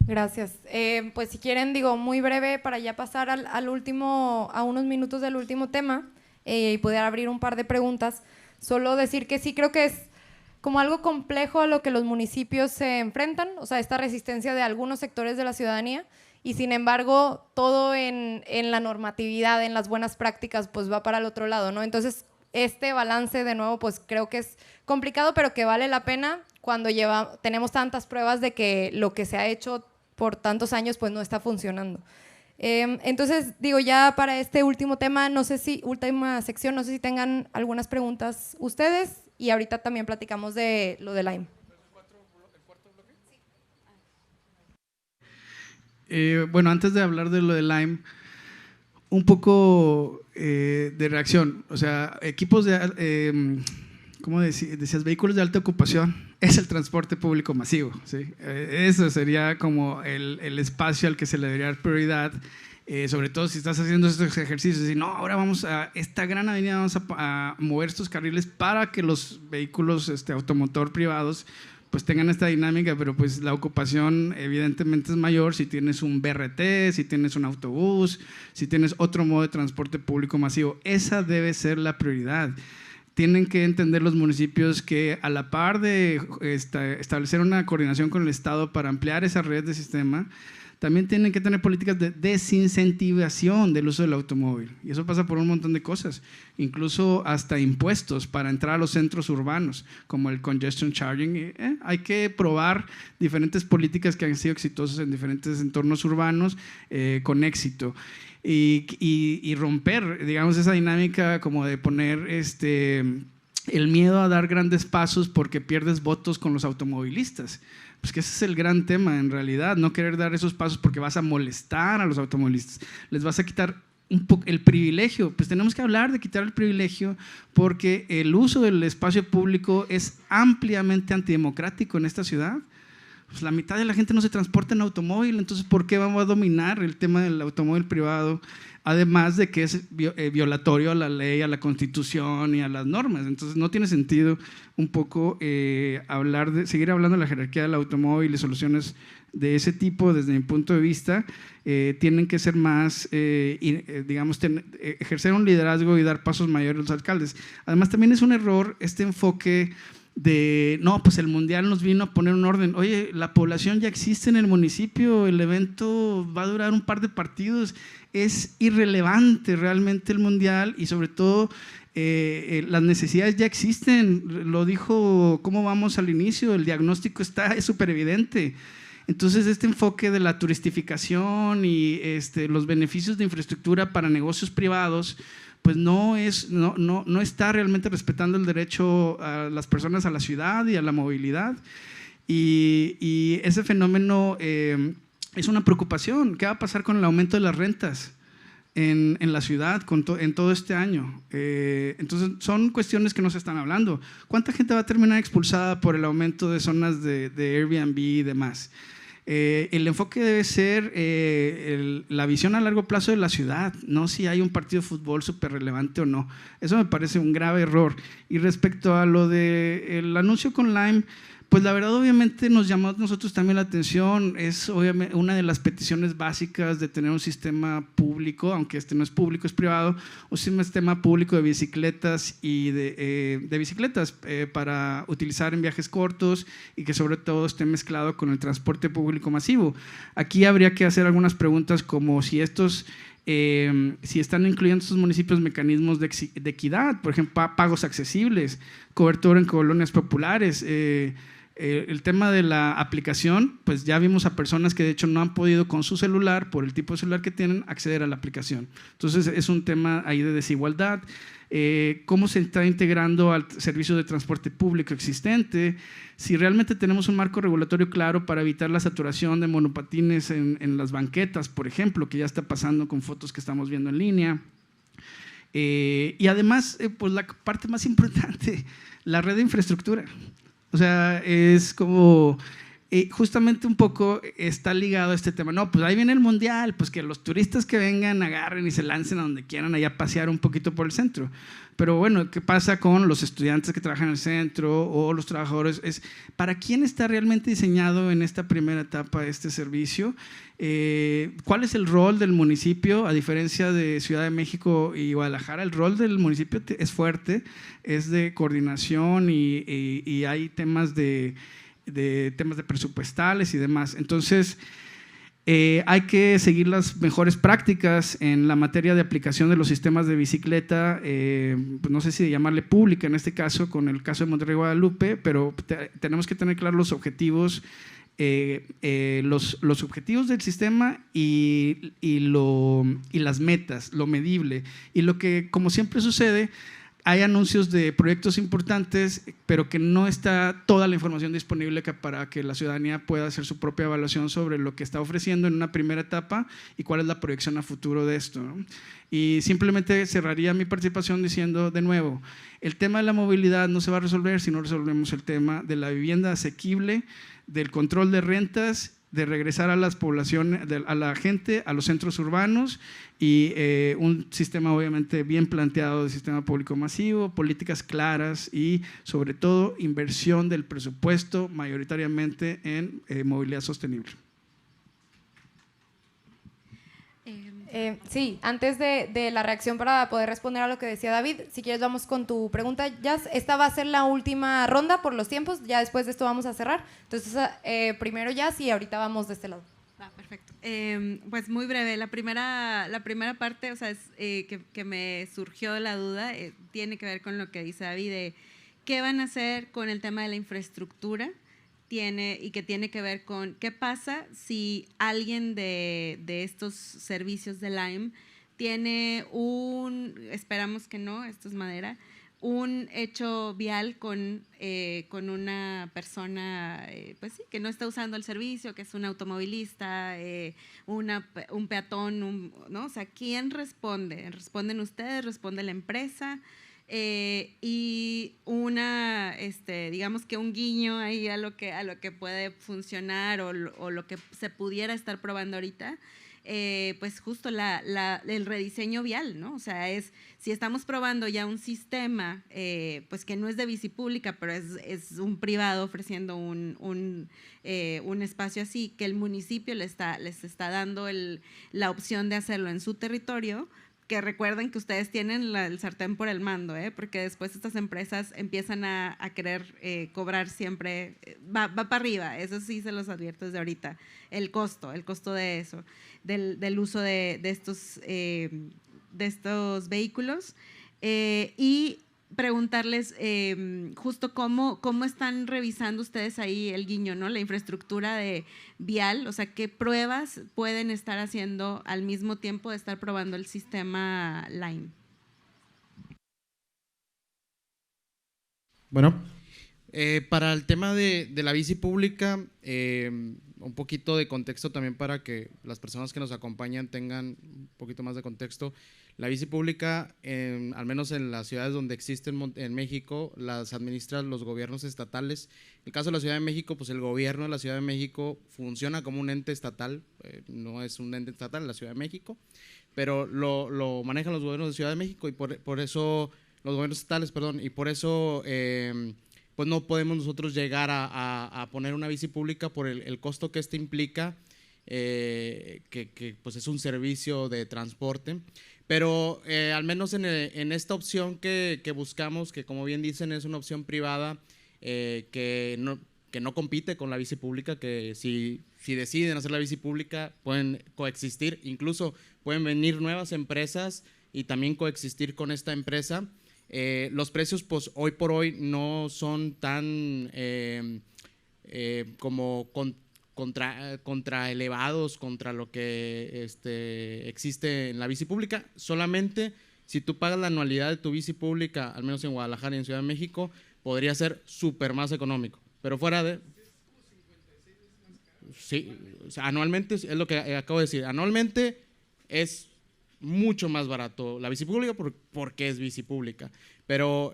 Gracias. Pues si quieren, digo, muy breve para ya pasar a unos minutos del último tema y poder abrir un par de preguntas. Solo decir que sí creo que es como algo complejo a lo que los municipios se enfrentan, o sea, esta resistencia de algunos sectores de la ciudadanía, y sin embargo todo en la normatividad, en las buenas prácticas, pues va para el otro lado, ¿no? Entonces este balance de nuevo pues creo que es complicado, pero que vale la pena cuando tenemos tantas pruebas de que lo que se ha hecho por tantos años pues no está funcionando. Entonces digo, ya para este último tema, última sección, no sé si tengan algunas preguntas ustedes, y ahorita también platicamos de lo de Lime. Bueno, antes de hablar de lo de Lime, un poco de reacción. O sea, equipos ¿cómo decías? Vehículos de alta ocupación es el transporte público masivo, ¿sí? Eso sería como el espacio al que se le debería dar prioridad, sobre todo si estás haciendo estos ejercicios. Y no, ahora vamos a esta gran avenida, vamos a mover estos carriles para que los vehículos automotor privados pues tengan esta dinámica, pero pues la ocupación evidentemente es mayor si tienes un BRT, si tienes un autobús, si tienes otro modo de transporte público masivo. Esa debe ser la prioridad. Tienen que entender los municipios que a la par de establecer una coordinación con el Estado para ampliar esa red de sistema, también tienen que tener políticas de desincentivación del uso del automóvil. Y eso pasa por un montón de cosas, incluso hasta impuestos para entrar a los centros urbanos, como el congestion charging. Hay que probar diferentes políticas que han sido exitosas en diferentes entornos urbanos con éxito. Y romper, digamos, esa dinámica como de poner el miedo a dar grandes pasos porque pierdes votos con los automovilistas. Pues que ese es el gran tema en realidad, no querer dar esos pasos porque vas a molestar a los automovilistas, les vas a quitar un poco el privilegio. Pues tenemos que hablar de quitar el privilegio porque el uso del espacio público es ampliamente antidemocrático en esta ciudad. Pues la mitad de la gente no se transporta en automóvil, entonces ¿por qué vamos a dominar el tema del automóvil privado? Además de que es violatorio a la ley, a la Constitución y a las normas. Entonces no tiene sentido un poco seguir hablando de la jerarquía del automóvil y soluciones de ese tipo. Desde mi punto de vista, tienen que ser más, digamos, ejercer un liderazgo y dar pasos mayores a los alcaldes. Además también es un error este enfoque de, no, pues el mundial nos vino a poner un orden. Oye, la población ya existe en el municipio, el evento va a durar un par de partidos, es irrelevante realmente el mundial y sobre todo las necesidades ya existen. Lo dijo Cómo Vamos al inicio, el diagnóstico es súper evidente. Entonces este enfoque de la turistificación y los beneficios de infraestructura para negocios privados pues no está realmente respetando el derecho a las personas a la ciudad y a la movilidad. Y ese fenómeno es una preocupación. ¿Qué va a pasar con el aumento de las rentas? en la ciudad en todo este año. Entonces, son cuestiones que no se están hablando. ¿Cuánta gente va a terminar expulsada por el aumento de zonas de Airbnb y demás? El enfoque debe ser la visión a largo plazo de la ciudad, no si hay un partido de fútbol súper relevante o no. Eso me parece un grave error. Y respecto a lo del anuncio con Lime, pues la verdad obviamente nos llamó a nosotros también la atención. Es obviamente una de las peticiones básicas de tener un sistema público, aunque este no es público, es privado, un sistema público de bicicletas y de bicicletas para utilizar en viajes cortos y que sobre todo esté mezclado con el transporte público masivo. Aquí habría que hacer algunas preguntas como si si están incluyendo estos municipios mecanismos de equidad, por ejemplo, pagos accesibles, cobertura en colonias populares. El tema de la aplicación, pues ya vimos a personas que de hecho no han podido con su celular, por el tipo de celular que tienen, acceder a la aplicación. Entonces es un tema ahí de desigualdad. Cómo se está integrando al servicio de transporte público existente, si realmente tenemos un marco regulatorio claro para evitar la saturación de monopatines en las banquetas, por ejemplo, que ya está pasando con fotos que estamos viendo en línea. Y además, pues la parte más importante, la red de infraestructura. O sea, es como, justamente un poco está ligado a este tema. No, pues ahí viene el mundial, pues que los turistas que vengan agarren y se lancen a donde quieran, allá a pasear un poquito por el centro. Pero bueno, ¿qué pasa con los estudiantes que trabajan en el centro o los trabajadores? ¿Para quién está realmente diseñado en esta primera etapa este servicio? ¿Cuál es el rol del municipio? A diferencia de Ciudad de México y Guadalajara, el rol del municipio es fuerte, es de coordinación y hay temas de presupuestales y demás. Entonces, hay que seguir las mejores prácticas en la materia de aplicación de los sistemas de bicicleta, pues no sé si llamarle pública en este caso, con el caso de Monterrey Guadalupe, pero tenemos que tener claros los objetivos, los objetivos del sistema y las metas, lo medible. Y lo que, como siempre sucede, hay anuncios de proyectos importantes, pero que no está toda la información disponible para que la ciudadanía pueda hacer su propia evaluación sobre lo que está ofreciendo en una primera etapa y cuál es la proyección a futuro de esto, ¿no? Y simplemente cerraría mi participación diciendo de nuevo, el tema de la movilidad no se va a resolver si no resolvemos el tema de la vivienda asequible, del control de rentas, de regresar a las poblaciones, a la gente, a los centros urbanos y un sistema obviamente bien planteado de sistema público masivo, políticas claras y sobre todo inversión del presupuesto mayoritariamente en movilidad sostenible. Sí, antes de la reacción para poder responder a lo que decía David, si quieres vamos con tu pregunta, Jazz. Esta va a ser la última ronda por los tiempos, ya después de esto vamos a cerrar. Entonces, primero Jazz y ahorita vamos de este lado. Perfecto. Pues muy breve, la primera parte, o sea, es, que me surgió la duda, tiene que ver con lo que dice David, de qué van a hacer con el tema de la infraestructura. Y que tiene que ver con qué pasa si alguien de estos servicios de Lime tiene esperamos que no, esto es madera, un hecho vial con una persona pues sí, que no está usando el servicio, que es un automovilista, un peatón, ¿no? O sea, ¿quién responde? ¿Responden ustedes? ¿Responde la empresa? Y digamos que un guiño ahí a lo que puede funcionar o lo que se pudiera estar probando ahorita, pues justo el rediseño vial, ¿no? O sea, si estamos probando ya un sistema, pues que no es de bici pública, pero es un privado ofreciendo un espacio así, que el municipio les está dando la opción de hacerlo en su territorio, que recuerden que ustedes tienen el sartén por el mando, porque después estas empresas empiezan a querer cobrar siempre, va para arriba, eso sí se los advierto desde ahorita, el costo de eso, del uso de estos vehículos, y preguntarles justo cómo están revisando ustedes ahí el guiño, ¿no? La infraestructura de vial, o sea, qué pruebas pueden estar haciendo al mismo tiempo de estar probando el sistema Lime. Bueno, Para el tema de la bici pública, un poquito de contexto también para que las personas que nos acompañan tengan un poquito más de contexto. La bici pública, al menos en las ciudades donde existe en México, las administran los gobiernos estatales. En el caso de la Ciudad de México, pues el gobierno de la Ciudad de México funciona como un ente estatal, no es un ente estatal, la Ciudad de México, pero lo manejan los gobiernos de Ciudad de México y por eso, los gobiernos estatales, perdón, y por eso pues no podemos nosotros llegar a poner una bici pública por el costo que este implica, que pues es un servicio de transporte. Pero al menos en esta opción que buscamos, que como bien dicen es una opción privada, que no compite con la bici pública, que si deciden hacer la bici pública pueden coexistir, incluso pueden venir nuevas empresas y también coexistir con esta empresa. Los precios pues hoy por hoy no son tan como contra elevados contra lo que existe en la bici pública. Solamente si tú pagas la anualidad de tu bici pública, al menos en Guadalajara y en Ciudad de México, podría ser súper más económico, pero fuera de… Sí, o sea, anualmente es lo que acabo de decir, anualmente es mucho más barato la bici pública porque es bici pública, pero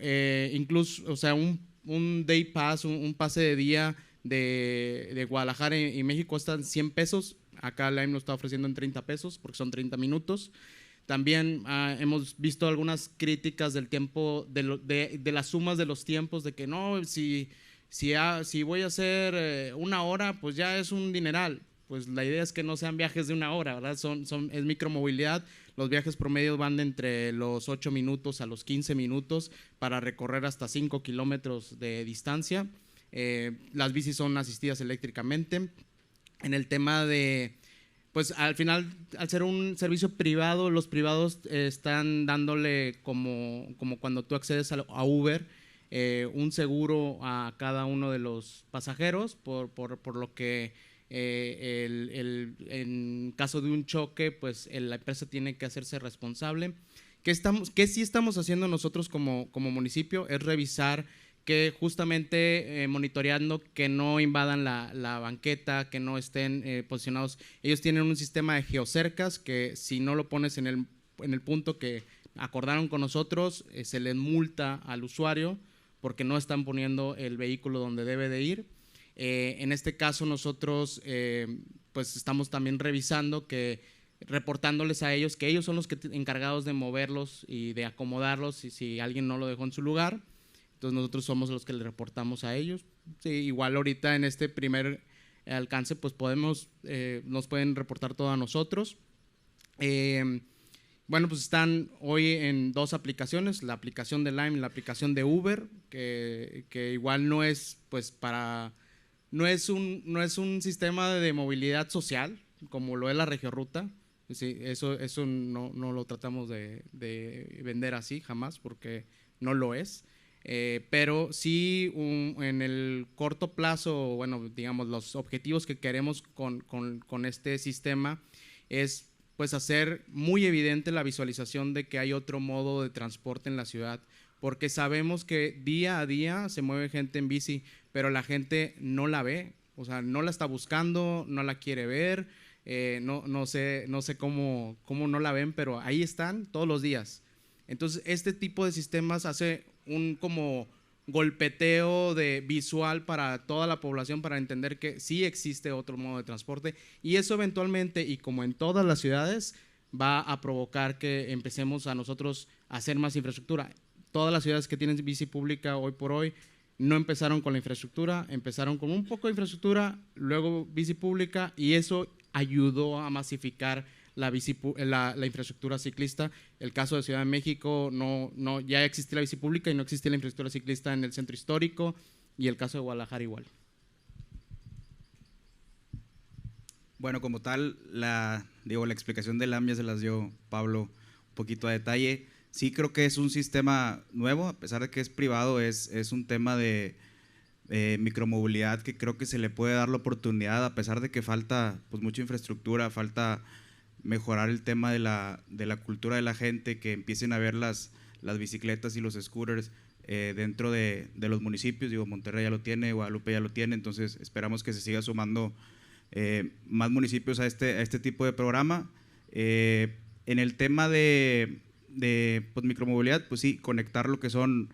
incluso, o sea, un day pass, un pase de día de Guadalajara y México cuestan 100 pesos, acá Lime lo está ofreciendo en 30 pesos porque son 30 minutos. También hemos visto algunas críticas del tiempo, de las sumas de los tiempos, de que no, si voy a hacer una hora, pues ya es un dineral. Pues la idea es que no sean viajes de una hora, ¿verdad? Es micromovilidad. Los viajes promedios van de entre los 8 minutos a los 15 minutos para recorrer hasta 5 kilómetros de distancia. Las bicis son asistidas eléctricamente. En el tema de… Pues al final, al ser un servicio privado, los privados están dándole como cuando tú accedes a Uber, un seguro a cada uno de los pasajeros, por lo que en caso de un choque, pues la empresa tiene que hacerse responsable. ¿Qué sí estamos haciendo nosotros como municipio? Es revisar que justamente monitoreando que no invadan la banqueta, que no estén posicionados. Ellos tienen un sistema de geocercas que si no lo pones en el punto que acordaron con nosotros, se les multa al usuario porque no están poniendo el vehículo donde debe de ir. En este caso nosotros pues estamos también revisando reportándoles a ellos que ellos son los encargados de moverlos y de acomodarlos si alguien no lo dejó en su lugar. Entonces nosotros somos los que le reportamos a ellos. Sí, igual ahorita en este primer alcance pues nos pueden reportar todo a nosotros. Bueno, pues están hoy en 2 aplicaciones, la aplicación de Lime y la aplicación de Uber, que igual no es pues no es un sistema de movilidad social como lo es la Regioruta. Sí, eso no lo tratamos de vender así jamás porque no lo es. Pero sí en el corto plazo, bueno, digamos los objetivos que queremos con este sistema es pues hacer muy evidente la visualización de que hay otro modo de transporte en la ciudad, porque sabemos que día a día se mueve gente en bici, pero la gente no la ve, o sea, no la está buscando, no la quiere ver, no sé cómo no la ven, pero ahí están todos los días. Entonces, este tipo de sistemas hace un como golpeteo visual para toda la población para entender que sí existe otro modo de transporte y eso eventualmente, y como en todas las ciudades, va a provocar que empecemos a nosotros a hacer más infraestructura. Todas las ciudades que tienen bici pública hoy por hoy no empezaron con la infraestructura, empezaron con un poco de infraestructura, luego bici pública y eso ayudó a masificar la infraestructura ciclista. El caso de Ciudad de México, ya existía la bici pública y no existía la infraestructura ciclista en el centro histórico, y el caso de Guadalajara igual. Bueno, como tal, la explicación del LAM ya se las dio Pablo un poquito a detalle. Sí creo que es un sistema nuevo, a pesar de que es privado, es un tema de micromovilidad que creo que se le puede dar la oportunidad, a pesar de que falta pues mucha infraestructura, falta mejorar el tema de la cultura de la gente, que empiecen a ver las bicicletas y los scooters dentro de los municipios. Digo, Monterrey ya lo tiene, Guadalupe ya lo tiene, entonces esperamos que se siga sumando más municipios a este tipo de programa. En el tema de pues, micromovilidad, pues sí, conectar lo que son,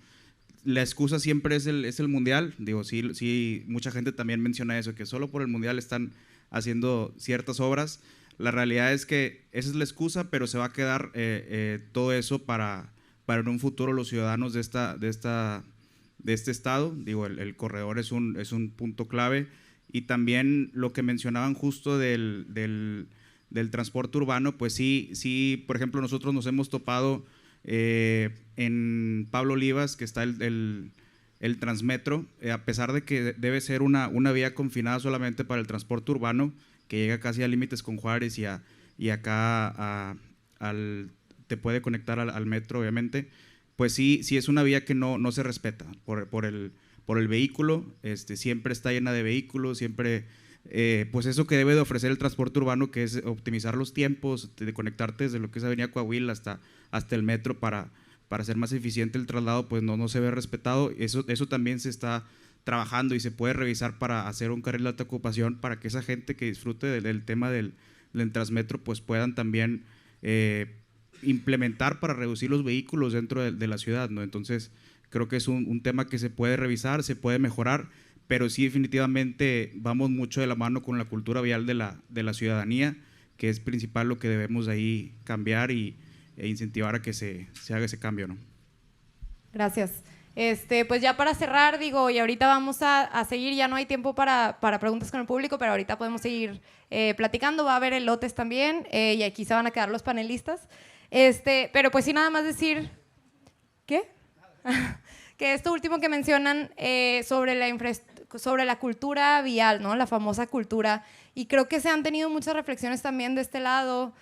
la excusa siempre es el mundial. Digo, sí, mucha gente también menciona eso, que solo por el mundial están haciendo ciertas obras. La realidad es que esa es la excusa, pero se va a quedar todo eso para en un futuro los ciudadanos de este estado. Digo, el corredor es un punto clave, y también lo que mencionaban justo del transporte urbano, pues sí, por ejemplo, nosotros nos hemos topado en Pablo Olivas, que está el Transmetro, a pesar de que debe ser una vía confinada solamente para el transporte urbano, que llega casi a límites con Juárez y acá te puede conectar al metro, obviamente, pues sí es una vía que no se respeta por el vehículo. Siempre está llena de vehículos, siempre, pues eso que debe de ofrecer el transporte urbano, que es optimizar los tiempos, de conectarte desde lo que es Avenida Coahuila hasta el metro para hacer más eficiente el traslado, pues no se ve respetado. Eso también se está trabajando y se puede revisar para hacer un carril de alta ocupación, para que esa gente que disfrute del tema del Transmetro pues puedan también implementar para reducir los vehículos dentro de la ciudad, ¿no? Entonces creo que es un tema que se puede revisar, se puede mejorar, pero sí definitivamente vamos mucho de la mano con la cultura vial de la ciudadanía, que es principal lo que debemos ahí cambiar e incentivar a que se haga ese cambio, ¿no? Gracias. Pues ya para cerrar, digo, y ahorita vamos a seguir, ya no hay tiempo para preguntas con el público, pero ahorita podemos seguir platicando, va a haber elotes también, y aquí se van a quedar los panelistas. Pero pues sí, nada más decir, ¿qué? Que esto último que mencionan sobre la cultura vial, ¿no? La famosa cultura, y creo que se han tenido muchas reflexiones también de este lado,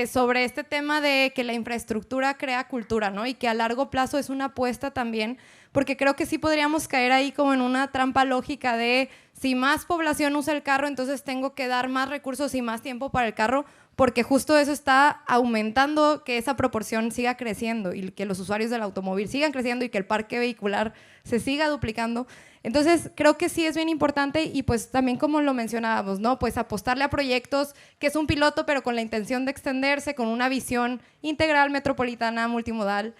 sobre este tema de que la infraestructura crea cultura, ¿no? Y que a largo plazo es una apuesta también, porque creo que sí podríamos caer ahí como en una trampa lógica de si más población usa el carro, entonces tengo que dar más recursos y más tiempo para el carro, porque justo eso está aumentando que esa proporción siga creciendo y que los usuarios del automóvil sigan creciendo y que el parque vehicular se siga duplicando. Entonces, creo que sí es bien importante, y pues también como lo mencionábamos, ¿no? Pues apostarle a proyectos que es un piloto, pero con la intención de extenderse, con una visión integral, metropolitana, multimodal.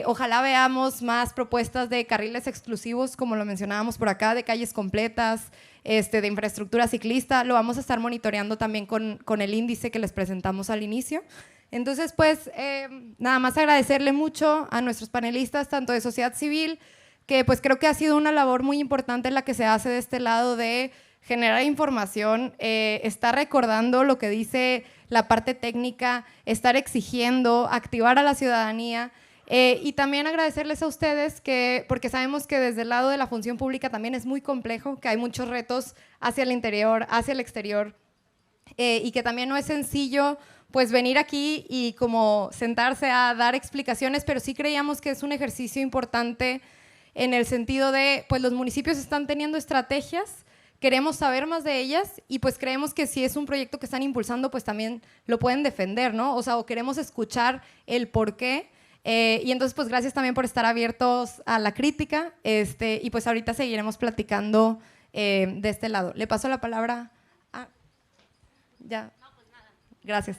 Ojalá veamos más propuestas de carriles exclusivos, como lo mencionábamos por acá, de calles completas, de infraestructura ciclista. Lo vamos a estar monitoreando también con el índice que les presentamos al inicio. Entonces, pues, nada más agradecerle mucho a nuestros panelistas, tanto de sociedad civil, que pues creo que ha sido una labor muy importante la que se hace de este lado de generar información, estar recordando lo que dice la parte técnica, estar exigiendo, activar a la ciudadanía, y también agradecerles a ustedes, porque sabemos que desde el lado de la función pública también es muy complejo, que hay muchos retos hacia el interior, hacia el exterior, y que también no es sencillo pues venir aquí y como sentarse a dar explicaciones, pero sí creíamos que es un ejercicio importante en el sentido de, pues los municipios están teniendo estrategias, queremos saber más de ellas, y pues creemos que si es un proyecto que están impulsando, pues también lo pueden defender, ¿no? O sea, o queremos escuchar el por qué, y entonces pues gracias también por estar abiertos a la crítica, y pues ahorita seguiremos platicando de este lado. Le paso la palabra a... Ya. No, pues nada. Gracias.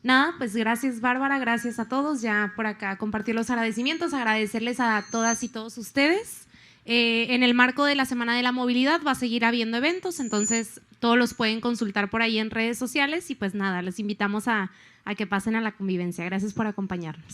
Nada, pues gracias Bárbara, gracias a todos, ya por acá compartir los agradecimientos, agradecerles a todas y todos ustedes. En el marco de la Semana de la Movilidad va a seguir habiendo eventos, entonces todos los pueden consultar por ahí en redes sociales, y pues nada, les invitamos a que pasen a la convivencia. Gracias por acompañarnos.